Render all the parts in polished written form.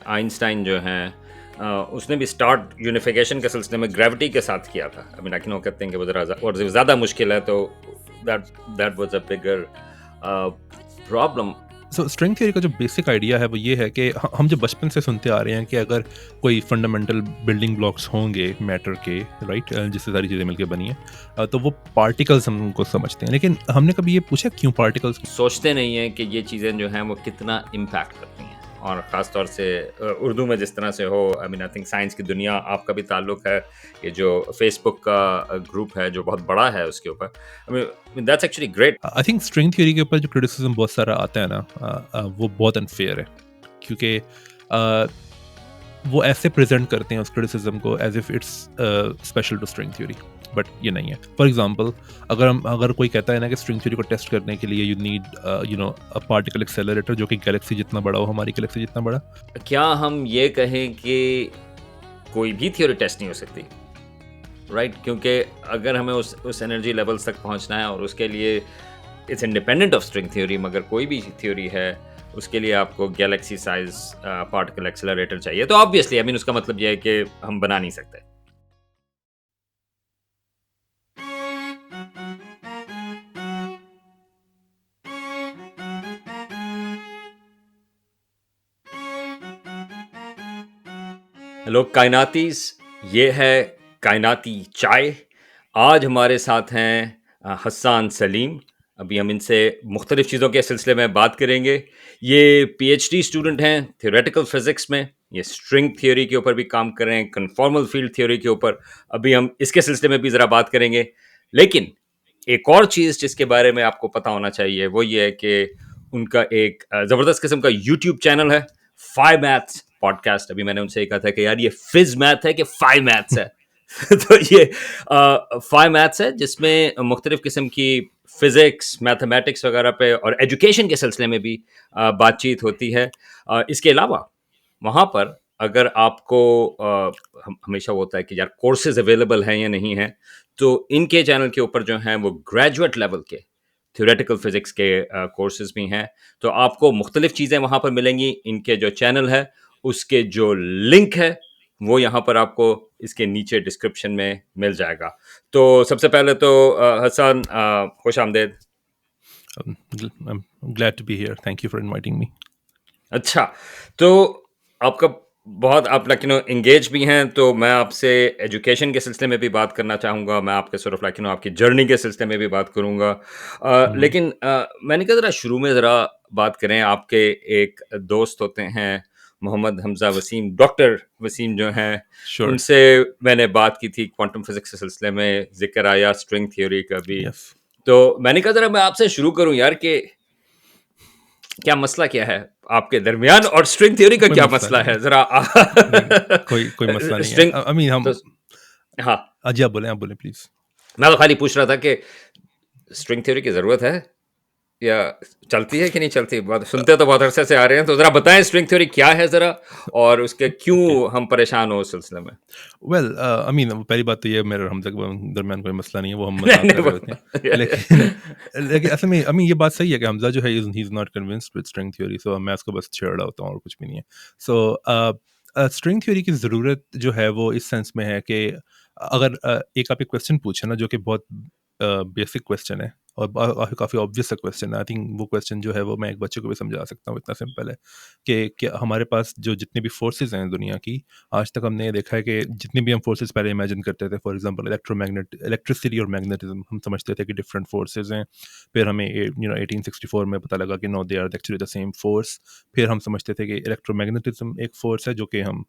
Einstein जो हैं उसने भी स्टार्ट यूनिफिकेशन के सिलसिले में ग्रेविटी के साथ किया था। आई मीन आई नो कहते हैं कि वो ज़रा और ज़्यादा मुश्किल है, तो that that was a bigger problem. So string theory का जो बेसिक आइडिया है वो ये है कि हम जो बचपन से सुनते आ रहे हैं कि अगर कोई फंडामेंटल बिल्डिंग ब्लॉक्स होंगे मैटर के, राइट, जिससे सारी चीज़ें मिलकर बनी हैं, तो वो पार्टिकल्स हम उनको समझते हैं। लेकिन हमने कभी ये पूछा क्यों पार्टिकल्स? सोचते नहीं हैं कि ये चीज़ें जो हैं वो कितना इम्पैक्ट करती हैं, और ख़ास तौर से उर्दू में जिस तरह से हो। आई मीन आई थिंक साइंस की दुनिया, आपका भी ताल्लुक है, ये जो फेसबुक का ग्रुप है जो बहुत बड़ा है उसके ऊपर। I mean that's actually great. I think string theory के ऊपर जो क्रिटिसिज्म बहुत सारा आता है ना, वो बहुत अनफेयर है, क्योंकि वो ऐसे प्रेजेंट करते हैं उस क्रिटिसिज्म को as if it's special to string theory, but ये नहीं है। फॉर एग्जांपल, अगर कोई कहता है ना कि स्ट्रिंग थ्योरी को टेस्ट करने के लिए you need a particle accelerator जो कि गैलेक्सी जितना बड़ा हो, हमारी गैलेक्सी जितना बड़ा। क्या हम ये कहें कि कोई भी थ्योरी टेस्ट नहीं हो सकती, राइट? क्योंकि अगर हमें उस एनर्जी लेवल्स तक पहुंचना है, और उसके लिए it's independent of string theory, मगर कोई भी थ्योरी है उसके लिए आपको गैलेक्सी साइज पार्टिकल एक्सेलरेटर चाहिए, तो ऑब्वियसली आई मीन उसका मतलब यह है कि हम बना नहीं सकते। हेलो कायनातीस, ये है कायनाती चाय। आज हमारे साथ हैं हस्सान सलीम। अभी हम इनसे मुख्तलिफ चीज़ों के सिलसिले में बात करेंगे। ये पीएचडी स्टूडेंट हैं थियोरेटिकल फिज़िक्स में। ये स्ट्रिंग थ्योरी के ऊपर भी काम कर रहे हैं, कन्फॉर्मल फील्ड थ्योरी के ऊपर। अभी हम इसके सिलसिले में भी ज़रा बात करेंगे। लेकिन एक और चीज़ जिसके बारे में आपको पता होना चाहिए वो ये है कि उनका एक ज़बरदस्त किस्म का यूट्यूब चैनल है, फाइव मैथ्स पॉडकास्ट। अभी मैंने उनसे कहा था कि यार ये फिज मैथ है कि फाइव मैथ्स है। तो ये फाइव मैथ्स है जिसमें मुख्तलिफ किस्म की फिजिक्स, मैथमेटिक्स वगैरह पे और एजुकेशन के सिलसिले में भी बातचीत होती है। इसके अलावा वहाँ पर अगर आपको हमेशा होता है कि यार कोर्सेज अवेलेबल हैं या नहीं हैं, तो इनके चैनल के ऊपर जो हैं वो ग्रेजुएट लेवल के थ्योरेटिकल फिजिक्स के कोर्सेज भी हैं। तो आपको मुख्तलिफ चीज़ें वहाँ पर मिलेंगी। इनके जो चैनल है उसके जो लिंक है वो यहाँ पर आपको इसके नीचे डिस्क्रिप्शन में मिल जाएगा। तो सबसे पहले तो हसन, खुश आमदेद। I'm glad to be here. Thank you for inviting me. अच्छा, तो आपका बहुत आप लाइक एंगेज भी हैं, तो मैं आपसे एजुकेशन के सिलसिले में भी बात करना चाहूँगा। मैं आपके सॉर्ट ऑफ लाइक आपकी जर्नी के सिलसिले में भी बात करूँगा। Mhm. लेकिन मैंने कहा ज़रा शुरू में ज़रा बात करें। आपके एक दोस्त होते हैं मोहम्मद हमज़ा वसीम, डॉक्टर वसीम जो हैं, Sure. उनसे मैंने बात की थी क्वांटम फिज़िक्स के सिलसिले में, ज़िक्र आया स्ट्रिंग थ्योरी का भी। Yes. तो मैंने कहा ज़रा मैं आपसे शुरू करूँ यार कि क्या मसला क्या है आपके दरमियान, और स्ट्रिंग थ्योरी का कोई क्या मसला मसला नहीं है है। जरा? नहीं, कोई मसला नहीं है। स्ट्रिंग आई मीन हम तो हाँ, जी, आप बोलें प्लीज़। मैं तो खाली पूछ रहा था कि स्ट्रिंग थ्योरी की जरूरत है या चलती है कि नहीं चलती। बहुत सुनते तो बहुत अरसे से आ रहे हैं, तो जरा बताएं स्ट्रिंग थ्योरी क्या है जरा, और उसके ओके। क्यों हम परेशान हो उस सिलसिले में। वेल, आई मीन पहली बात तो ये मेरे और हम तक दरमियान कोई मसला नहीं है, वो हम नहीं मज़ाक कर नहीं रहे होते हैं। लेकिन लेकिन असल में आई मीन ये बात सही है कि हमज़ा जो है he is not convinced with string theory, so मैं उसको बस छेड़ रहा होता हूँ और कुछ भी नहीं है। सो स्ट्रिंग थ्योरी की ज़रूरत जो है वो इस सेंस में है कि अगर एक आप एक क्वेश्चन पूछे ना जो कि बहुत बेसिक क्वेश्चन है और काफ़ी ऑब्वियस सा क्वेश्चन है। आई थिंक वो क्वेश्चन जो है वो मैं एक बच्चे को भी समझा सकता हूँ, इतना सिंपल है कि हमारे पास जो जितने भी फोर्सेस हैं दुनिया की, आज तक हमने ये देखा है कि जितनी भी हम फोर्सेस पहले इमेजिन करते थे, फॉर एग्जांपल इलेक्ट्रिसिटी और मैग्नेटिज्म, हम समझते थे कि डिफरेंट फोर्सेस हैं। फिर हमें 1864 में पता लगा कि no, they are actually the same force. फिर हम समझते थे कि इलेक्ट्रोमैग्नेटिज्म एक फोर्स है जो कि हम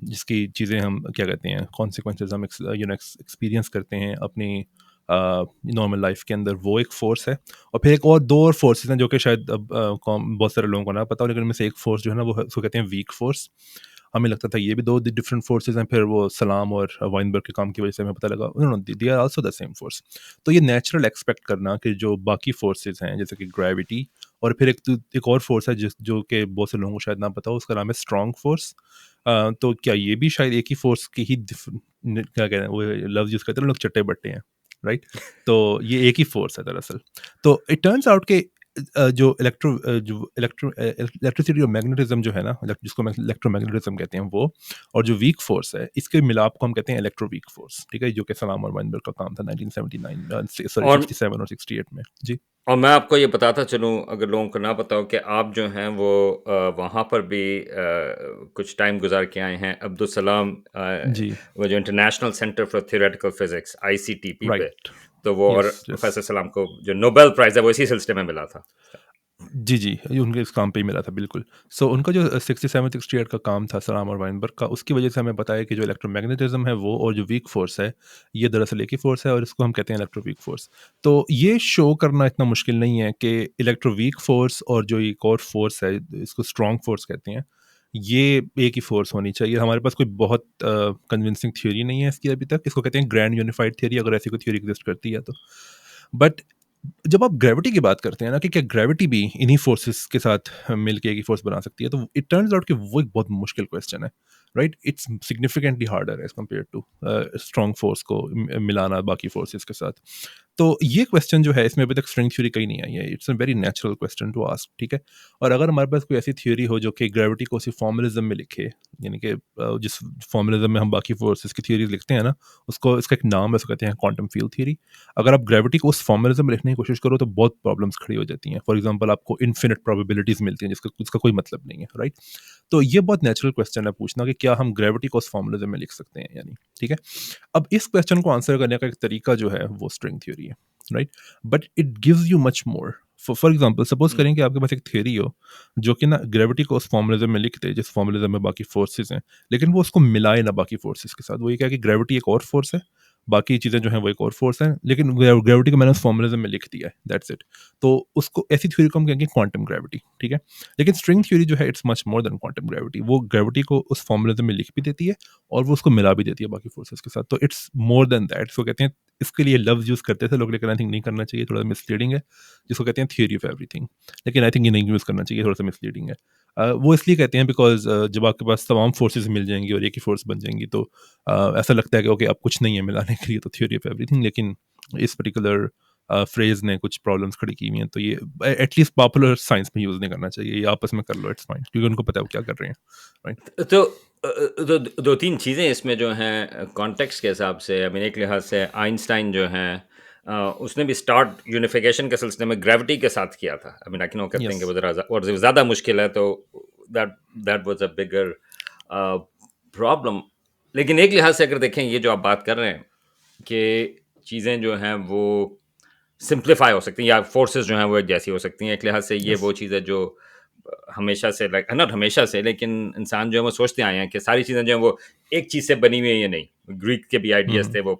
जिसकी चीज़ें हम क्या कहते हैं, कॉन्सिक्वेंसेज हम एक्सपीरियंस करते हैं अपनी नॉर्मल लाइफ के अंदर, वो एक फोर्स है। और फिर एक और दो और फोर्सेस हैं जो कि शायद अब बहुत सारे लोगों को ना पता हो, लेकिन इनमें से एक फोर्स जो है ना वो उसको कहते हैं वीक फोर्स। हमें लगता था ये भी दो डिफरेंट फोर्सेस हैं, फिर वो सलाम और वाइनबर्ग के काम की वजह से हमें पता लगा no no, they are also the same force. तो ये नेचुरल एक्सपेक्ट करना कि जो बाकी फोर्सेस हैं जैसे कि ग्रेविटी, और फिर एक और फोर्स है जो कि बहुत से लोगों को शायद ना पता हो, उसका नाम है स्ट्रॉन्ग फोर्स। तो क्या ये भी शायद एक ही फोर्स की ही क्या कहते हैं, वो लफ्ज यूज करते हैं लोग, चट्टे बट्टे हैं, राइट? तो ये एक ही फोर्स है दरअसल। तो इट टर्न्स आउट के इलेक्ट्रिसिटी और मैग्नेटिज्म जो है ना, जिसको इलेक्ट्रोमैग्नेटिज्म कहते हैं वो, और जो वीक फोर्स है, इसके मिलाप को हम कहते हैं इलेक्ट्रो वीक फोर्स, ठीक है, जो कि सलाम और वाइनबर्ग का काम था 1979 सॉरी और 67 और 68 में जी। और मैं आपको ये बताता चलूँ, अगर लोगों को ना पता हो, कि आप जो हैं वो वहाँ पर भी कुछ टाइम गुज़ार के आए हैं, अब्दुल सलाम जी, वो जो international centre for theoretical physics ICTP पे, राइट, तो वो, और यस यस। प्रोफ़ेसर सलाम को जो नोबेल प्राइज़ है वो इसी सिलसिले में मिला था। जी, जी, ये उनके इस काम पे ही मिला था, बिल्कुल। सो उनका जो 67-68 का काम था सलाम और वाइनबर्ग का, उसकी वजह से हमें पता है कि जो इलेक्ट्रोमैग्नेटिज़्म है वो, और जो वीक फ़ोर्स है, ये दरअसल एक ही फ़ोर्स है और इसको हम कहते हैं इलेक्ट्रो वीक फ़ोर्स। तो ये शो करना इतना मुश्किल नहीं है कि इलेक्ट्रो वीक फ़ोर्स और जो एक और फ़ोर्स है, इसको स्ट्रॉन्ग फ़ोर्स कहते हैं, ये एक ही फ़ोर्स होनी चाहिए। हमारे पास कोई बहुत कन्विंसिंग थ्योरी नहीं है इसकी अभी तक। इसको कहते हैं ग्रैंड यूनिफाइड थ्योरी, अगर ऐसी कोई थ्योरी एग्ज़िस्ट करती है तो। बट जब आप ग्रेविटी की बात करते हैं ना, कि क्या ग्रेविटी भी इन्हीं फोर्सेस के साथ मिलके एक ही फोर्स बना सकती है, तो इट टर्न्स आउट कि वो एक बहुत मुश्किल क्वेश्चन है, right? It's significantly harder as compare to strong force को मिलाना बाकी फोर्सेस के साथ। तो ये क्वेश्चन जो है, इसमें अभी तक स्ट्रिंग थ्योरी कहीं नहीं आई है। It's a very natural question to ask, ठीक है? और अगर हमारे पास कोई ऐसी थ्योरी हो जो कि ग्रेविटी को उसी फॉर्मलिज्म में लिखे, यानी कि जिस फॉर्मलिज्म में हम बाकी फोर्सेस की थ्योरीज लिखते हैं ना, उसको, इसका एक नाम है, उसको कहते हैं क्वांटम फील्ड थ्योरी। अगर आप ग्रेविटी को उस फॉर्मलिज्म में लिखने की कोशिश करो तो बहुत प्रॉब्लम्स खड़ी हो जाती हैं। फॉर एग्जांपल, आपको इन्फिनिट प्रोबेबिलिटीज मिलती हैं जिसका उसका कोई मतलब नहीं है, राइट? तो ये बहुत नेचुरल क्वेश्चन है पूछना कि क्या हम ग्रेविटी को उस फॉर्मलिज्म में लिख सकते हैं या नहीं, ठीक है? अब इस क्वेश्चन को आंसर करने का एक तरीका जो है वो स्ट्रिंग थ्योरी है, right? But it gives you much more. For example, suppose हुँ, करें कि आपके पास एक थ्योरी हो जो कि ना ग्रेविटी को उस फॉर्मलिज्म में लिख दे जिस फॉर्मलिज्म में बाकी फोर्सेस हैं, लेकिन वो उसको मिलाए ना बाकी फोर्सेस के साथ। वो ये क्या कि ग्रेविटी एक और फोर्स है, बाकी चीज़ें जो हैं वो एक और फोर्स है, लेकिन ग्रेविटी को मैंने उस फॉर्मलिज्म में लिख दिया है, दैट्स इट। तो उसको, ऐसी थ्योरी को हम कहेंगे क्वांटम ग्रेविटी, ठीक है? लेकिन स्ट्रिंग थ्योरी जो है, it's much more than quantum gravity. वो ग्रेविटी को उस फॉर्मलिज्म में लिख भी देती है और वो उसको मिला भी देती है बाकी फोर्सेस के साथ। तो इट्स मोर देन दैट। इसको कहते हैं, इसके लिए लफ्ज़ यूज़ करते थे लोग, लेकिन आई थिंक नहीं करना चाहिए, थोड़ा मिसलीडिंग है। जिसको कहते हैं थ्योरी ऑफ एवरीथिंग, लेकिन आई थिंक ये नहीं यूज़ करना चाहिए, थोड़ा सा मिसलीडिंग है। वो इसलिए कहते हैं बिकॉज़ जब आपके पास तमाम फोर्सेस मिल जाएंगी और एक ही फोर्स बन जाएंगी, तो ऐसा लगता है कि ओके, अब कुछ नहीं है मिलाने के लिए, तो थ्योरी ऑफ एवरीथिंग। लेकिन इस पर्टिकुलर फ्रेज ने कुछ प्रॉब्लम्स खड़ी की हुई हैं, तो ये एटलीस्ट पॉपुलर साइंस में यूज़ नहीं करना चाहिए। ये आपस में कर लो, इट्स फाइन, क्योंकि उनको पता है वो क्या कर रहे हैं, राइट? तो तो 2-3 चीज़ें इसमें जो हैं कॉन्टेक्स्ट के हिसाब से, आई मीन, एक लिहाज से आइंस्टाइन जो हैं, उसने भी स्टार्ट यूनिफिकेशन के सिलसिले में ग्रेविटी के साथ किया था। आई मीन, आई नो कहते हैं यस, कि वो ज़रा और ज़्यादा मुश्किल है, तो that that was a bigger problem. लेकिन एक लिहाज से अगर देखें, ये जो आप बात कर रहे हैं कि चीज़ें जो हैं वो सिम्प्लीफाई हो सकती हैं, या फोर्सेस जो हैं वो एक जैसी हो सकती हैं। एक लिहाज से ये यस। वो चीज़ है जो हमेशा से, लाइक नॉट हमेशा से, लेकिन इंसान जो है वो सोचते आए हैं कि सारी चीज़ें जो हैं वो एक चीज़ से बनी हुई हैं या नहीं। ग्रीक के भी हुँ, आइडियाज़ हुँ। थे, वो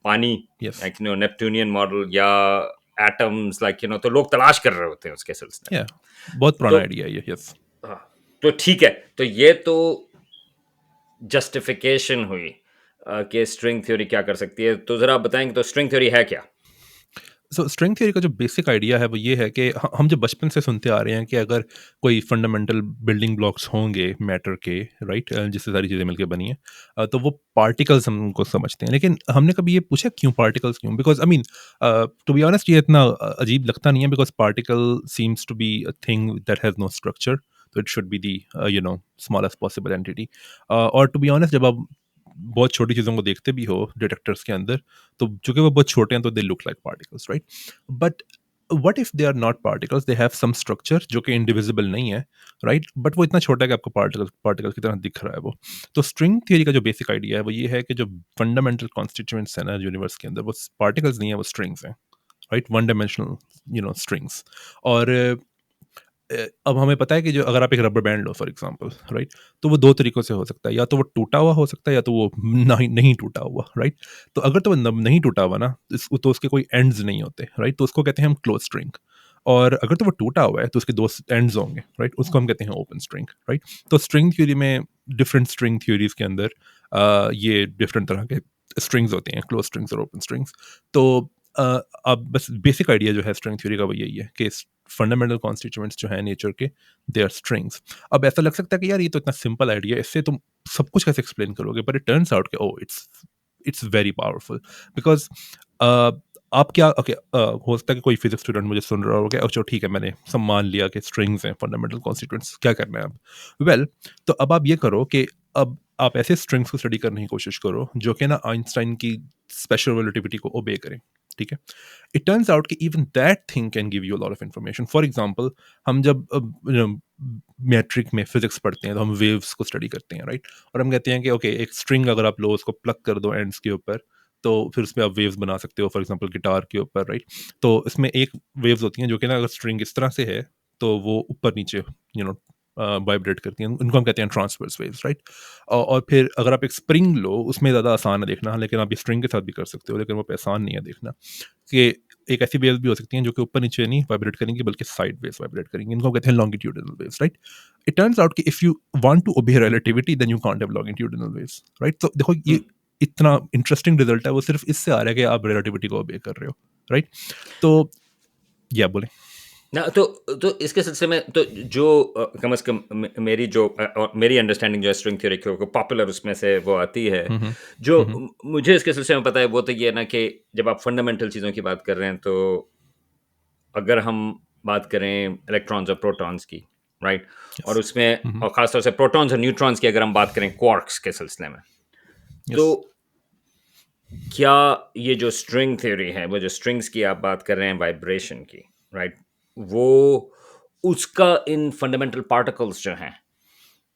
पानी, यस, लाइक नेपट्यूनियन मॉडल, या एटम्स, लाइक तो लोग तलाश कर रहे होते हैं उसके सिलसिले में। या बहुत पुराना तो आइडिया है ये, यस। हाँ, तो ठीक है, तो ये तो जस्टिफिकेशन हुई कि स्ट्रिंग थ्योरी क्या कर सकती है। तो ज़रा आप बताएँगे, तो स्ट्रिंग थ्योरी है क्या? सो स्ट्रिंग थ्योरी का जो बेसिक आइडिया है वो ये है कि हम जो बचपन से सुनते आ रहे हैं कि अगर कोई फंडामेंटल बिल्डिंग ब्लॉक्स होंगे मैटर के, राइट, जिससे सारी चीज़ें मिलकर बनी हैं, तो वो पार्टिकल्स हम उनको समझते हैं। लेकिन हमने कभी ये पूछा क्यों पार्टिकल्स क्यों? Because I mean, to be honest, ये इतना अजीब लगता नहीं है, because particle seems to be a thing that has no structure, तो it should be the smallest possible entity. और टू बी ऑनेस्ट, जब आप बहुत छोटी चीज़ों को देखते भी हो डिटेक्टर्स के अंदर, तो चूंकि वो बहुत छोटे हैं तो they look like particles, right? But what if they are not particles, they have some structure जो कि इनडिविजिबल नहीं है, राइट? बट वो इतना छोटा है कि आपको पार्टिकल पार्टिकल की तरह दिख रहा है वो। तो स्ट्रिंग थ्योरी का जो बेसिक आइडिया है वो ये है कि जो फंडामेंटल कॉन्स्टिट्यूएंट्स है ना यूनिवर्स के अंदर, वो पार्टिकल्स नहीं है, वो स्ट्रिंग्स हैं, राइट? One dimensional strings. और अब हमें पता है कि जो अगर आप एक rubber band low for example, right, तो वो दो तरीकों से हो सकता है, या तो वो टूटा हुआ हो सकता है, या तो वो नहीं नहीं टूटा हुआ, राइट? तो अगर तो वो नहीं टूटा हुआ ना, तो उसके कोई एंड्स नहीं होते, राइट? तो उसको कहते हैं हम क्लोज स्ट्रिंग। और अगर तो वो टूटा हुआ है तो उसके दो एंड्स होंगे, राइट? उसको हम कहते हैं ओपन स्ट्रिंग, राइट? तो स्ट्रिंग थ्योरी में, डिफरेंट स्ट्रिंग थ्योरीज के अंदर ये डिफरेंट तरह के स्ट्रिंग्स होते हैं, क्लोज स्ट्रिंग्स और ओपन स्ट्रिंग्स। तो अब बस बेसिक आइडिया जो है स्ट्रिंग थ्योरी का वो यही है कि फंडामेंटल कॉन्स्टिट्यूएंट्स जो है नेचर के, दे आर स्ट्रिंग्स। अब ऐसा लग सकता है कि यार ये तो इतना सिंपल आइडिया है, इससे तुम सब कुछ कैसे एक्सप्लेन करोगे? बट इट टर्न्स आउट कि ओ, इट्स वेरी पावरफुल, बिकॉज आप क्या ओके हो सकता है कि कोई फिजिक्स स्टूडेंट मुझे सुन रहा हो कि अच्छा ठीक है, मैंने सब मान लिया कि स्ट्रिंग्स हैं फंडामेंटल कॉन्स्टिट्यूएंट्स, क्या करना है अब? वेल, तो अब आप ये करो कि अब आप ऐसे स्ट्रिंग्स को स्टडी करने की कोशिश करो जो कि ना आइंस्टाइन की स्पेशल रिलेटिविटी को ओबे करें, ठीक है? इट टर्न्स आउट कि even that thing can give you a lot of information. For example, हम जब मैट्रिक में फिजिक्स पढ़ते हैं तो हम वेव्स को स्टडी करते हैं, राइट? और हम कहते हैं कि ओके, एक स्ट्रिंग अगर आप लो, उसको प्लग कर दो एंड्स के ऊपर, तो फिर उसमें आप वेव्स बना सकते हो, फॉर एग्जांपल गिटार के ऊपर, राइट? तो इसमें एक वेव्स होती हैं जो कि ना अगर स्ट्रिंग इस तरह से है तो वो ऊपर नीचे वाइब्रेट करती हैं, उनको हम कहते हैं ट्रांसवर्स वेव्स, राइट? और फिर अगर आप एक स्प्रिंग लो, उसमें ज़्यादा आसान है देखना, लेकिन आप ये स्ट्रिंग के साथ भी कर सकते हो, लेकिन वो पे आसान नहीं है देखना कि एक ऐसी वेव्स भी हो सकती हैं जो कि ऊपर नीचे नहीं वाइब्रेट करेंगी बल्कि साइड वेव्स वाइब्रेट करेंगी, इनको हम कहते हैं longitudinal waves, right? It turns out कि if you want to obey relativity then you can't have longitudinal waves, right? तो देखो, ये इतना इंटरेस्टिंग रिजल्ट है, वो सिर्फ इससे आ रहा है कि आप रिलेटिविटी को ओबे कर रहे हो, राइट? तो या बोले। ना तो इसके सिलसिले में तो जो कम से कम मेरी जो और मेरी अंडरस्टैंडिंग जो है स्ट्रिंग थ्योरी की पॉपुलर उसमें से वो आती है, हम्म। जो हम्म। मुझे इसके सिलसिले में पता है वो तो ये है ना कि जब आप फंडामेंटल चीज़ों की बात कर रहे हैं, तो अगर हम बात करें इलेक्ट्रॉन्स और प्रोटॉन्स की, राइट? और यस। उसमें हम्म। और ख़ासतौर से प्रोटॉन्स और न्यूट्रॉन्स की अगर हम बात करें क्वार्क्स के सिलसिले में, तो यस। क्या ये जो स्ट्रिंग थ्योरी है, वो जो स्ट्रिंग्स की आप बात कर रहे हैं वाइब्रेशन की, राइट? वो उसका इन फंडामेंटल पार्टिकल्स जो हैं,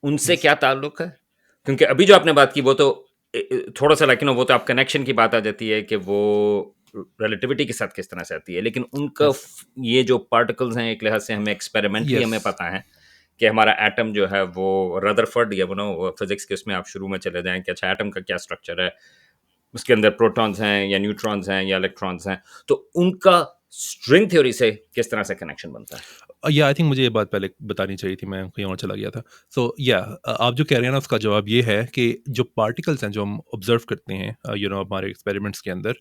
उनसे यस। क्या ताल्लुक है? क्योंकि अभी जो आपने बात की वो तो थोड़ा-सा लाइक वो तो आप कनेक्शन की बात आ जाती है कि वो रिलेटिविटी के साथ किस तरह से आती है। लेकिन उनका यस। ये जो पार्टिकल्स हैं, एक लिहाज से हमें एक्सपेरिमेंटली यस। हमें पता है कि हमारा एटम जो है वो रदरफोर्ड या फिजिक्स के उसमें आप शुरू में चले जाएँ कि अच्छा एटम का क्या स्ट्रक्चर है? उसके अंदर प्रोटॉन्स हैं या न्यूट्रॉन्स हैं या इलेक्ट्रॉन्स हैं, तो उनका स्ट्रिंग थ्योरी से किस तरह से कनेक्शन बनता है? या आई थिंक मुझे ये बात पहले बतानी चाहिए थी, मैं कहीं और चला गया था। सो या आप जो कह रहे हैं ना, उसका जवाब ये है कि जो पार्टिकल्स हैं जो हम ऑब्जर्व करते हैं हमारे एक्सपेरिमेंट्स के अंदर,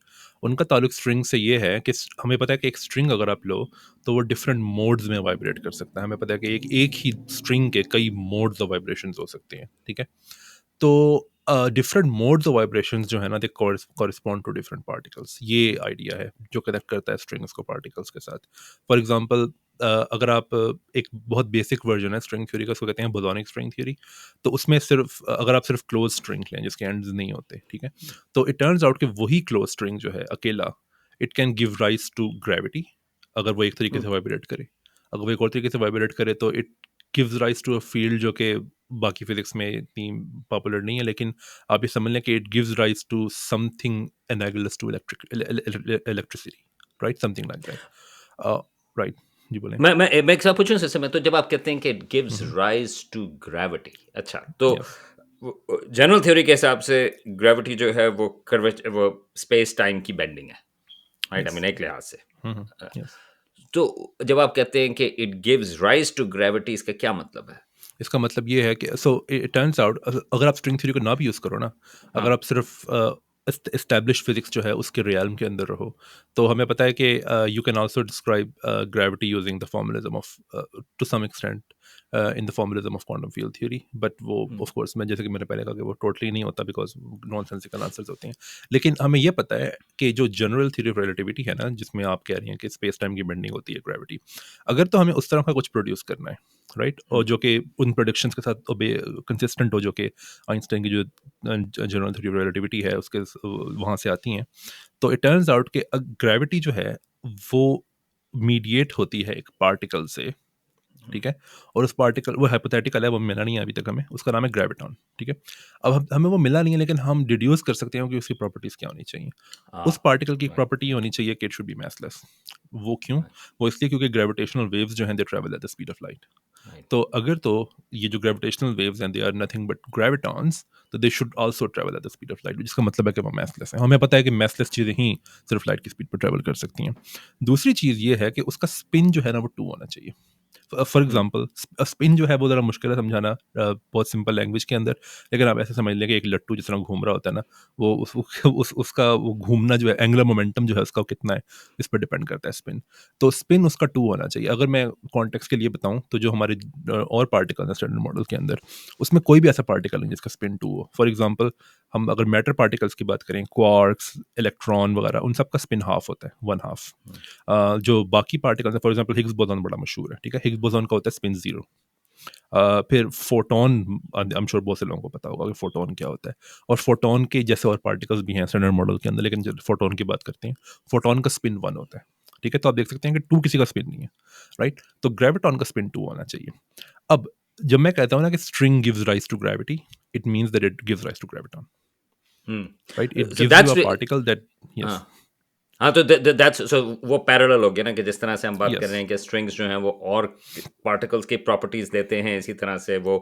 उनका ताल्लुक स्ट्रिंग से ये है कि हमें पता है कि एक स्ट्रिंग अगर आप लो तो वो डिफरेंट मोड्स में वाइब्रेट कर सकता है। हमें पता है कि एक एक ही स्ट्रिंग के कई मोड्स ऑफ वाइब्रेशंस हो सकते हैं, ठीक है? तो डिफरेंट मोड्स ऑफ वाइब्रेशंस जो है ना, दे कॉरिस्पॉन्ड टू डिफरेंट पार्टिकल्स। ये आइडिया है जो कनेक्ट करता है स्ट्रिंग्स को पार्टिकल्स के साथ। फॉर एग्जांपल, अगर आप एक बहुत बेसिक वर्जन है स्ट्रिंग थ्योरी का, उसको कहते हैं बोलोनिक स्ट्रिंग थ्योरी। तो उसमें सिर्फ अगर आप सिर्फ क्लोज स्ट्रिंग लें जिसके एंड्स नहीं होते, ठीक है? तो इट टर्न्स आउट कि वही क्लोज स्ट्रिंग जो है अकेला, it can give rise to gravity अगर वो एक तरीके हुँ, से वाइब्रेट करे। अगर वो एक और तरीके से वाइब्रेट करे तो it gives rise to a field जो कि बाकी फिजिक्स में इतनी पॉपुलर नहीं है, लेकिन आप ये समझ लें कि it gives rise to something analogous to electricity, right? Something like that, right? जी बोलें। मैं एक सवाल पूछूँ इस में, तो जब आप कहते हैं कि it gives hmm. Rise to gravity, अच्छा, तो यस। जनरल थ्योरी के हिसाब से ग्रेविटी जो है वो स्पेस टाइम की बेंडिंग है, राइट? I yes. मीन एक लिहाज से। Uh, yes. तो जब आप कहते हैं कि it gives rise to gravity, इसका क्या मतलब है? इसका मतलब ये है कि सो इट टर्न्स आउट, अगर आप स्ट्रिंग थ्योरी को ना भी यूज़ करो ना, हाँ, अगर आप सिर्फ एस्टैब्लिश फिजिक्स जो है उसके रियल्म के अंदर रहो, तो हमें पता है कि you can also describe gravity using the formalism of to some extent in the formalism of quantum field theory. But वो हुँ, ऑफ कोर्स, मैं जैसे कि मैंने पहले कहा कि वो टोटली नहीं होता बिकॉज नॉनसेंसिकल आंसर्स होते हैं। लेकिन हमें ये पता है कि जो जनरल थ्योरी ऑफ रिलेटिविटी है ना, जिसमें आप कह रही हैं कि स्पेस टाइम की बेंडिंग होती है ग्रेविटी, अगर तो हमें उस तरह का कुछ प्रोड्यूस करना है, राइट? और हुँ, जो कि उन प्रोडिक्शंस के साथ कंसिस्टेंट हो, जो कि आइंस्टाइन की जो जनरल थ्योरी ऑफ रिलेटिविटी है उसके वहाँ से आती हैं। तो इट टर्न्स आउट कि ग्रेविटी जो है वो मीडिएट होती है एक पार्टिकल से, हुँ। ठीक है? और उस पार्टिकल, वो हाइपोथेटिकल है, वो मिला नहीं है अभी तक हमें, उसका नाम है ग्रेविटॉन, ठीक है? अब हमें वो मिला नहीं है, लेकिन हम डिड्यूस कर सकते हैं कि उसकी प्रॉपर्टीज क्या होनी चाहिए। उस हाँ, पार्टिकल की एक राइट, प्रॉपर्टी होनी चाहिए कि इट शुड बी मासलेस। वो क्यों? राइट, वो इसलिए क्योंकि ग्रेविटेशनल वेव्स जो हैं they travel at the speed of light. Right. तो अगर तो ये जो ग्रेविटेशनल वेव्स हैं they are nothing but gravitons, तो they should also travel at the speed of light, जिसका मतलब है कि वो मासलेस है। हमें पता है कि मासलेस चीज़ें ही सिर्फ लाइट की स्पीड पर ट्रैवल कर सकती हैं। दूसरी चीज़ ये है कि उसका स्पिन जो है ना वो 2 होना चाहिए। फॉर हुँ, एग्जांपल, स्पिन जो है वो ज़रा मुश्किल है समझाना बहुत सिंपल लैंग्वेज के अंदर, लेकिन आप ऐसे समझ लें कि एक लट्टू जिस तरह घूम रहा होता है ना, वो उसका वो घूमना जो है, एंगुलर मोमेंटम जो है उसका कितना है, इस पर डिपेंड करता है स्पिन। तो स्पिन उसका 2 होना चाहिए। अगर मैं कॉन्टेक्स्ट के लिए बताऊं, तो जो हमारे और पार्टिकल हैं स्टैंडर्ड मॉडल के अंदर, उसमें कोई भी ऐसा पार्टिकल नहीं जिसका स्पिन 2 हो। फॉर एग्जांपल, हम अगर मैटर पार्टिकल्स की बात करें, क्वार्क्स, इलेक्ट्रॉन वगैरह, उन सब का स्पिन हाफ होता है, वन हाफ। जो बाकी पार्टिकल्स हैं, फॉर एग्जांपल हिग्स बोसॉन बड़ा मशहूर है, ठीक है, हिग्स बोसॉन का होता है स्पिन जीरो। फिर फोटोन, आई एम श्योर बहुत से लोगों को पता होगा कि फोटोन क्या होता है, और फोटोन के जैसे और पार्टिकल्स भी हैं स्टैंडर्ड मॉडल के अंदर, लेकिन जब फोटोन की बात करते हैं, फोटोन का स्पिन वन होता है, ठीक है। तो आप देख सकते हैं कि टू किसी का स्पिन नहीं है, राइट। तो ग्रेविटॉन का स्पिन टू होना चाहिए। अब जब मैं कहता हूँ ना कि string gives rise to gravity, it means that it gives rise to graviton, right. It so gives you that's a particle that, yes, हाँ, तो दैट्स सो वो पैरेलल हो गया ना कि जिस तरह से हम बात कर रहे यस, हैं कि स्ट्रिंग्स जो हैं वो और पार्टिकल्स की प्रॉपर्टीज देते हैं, इसी तरह से वो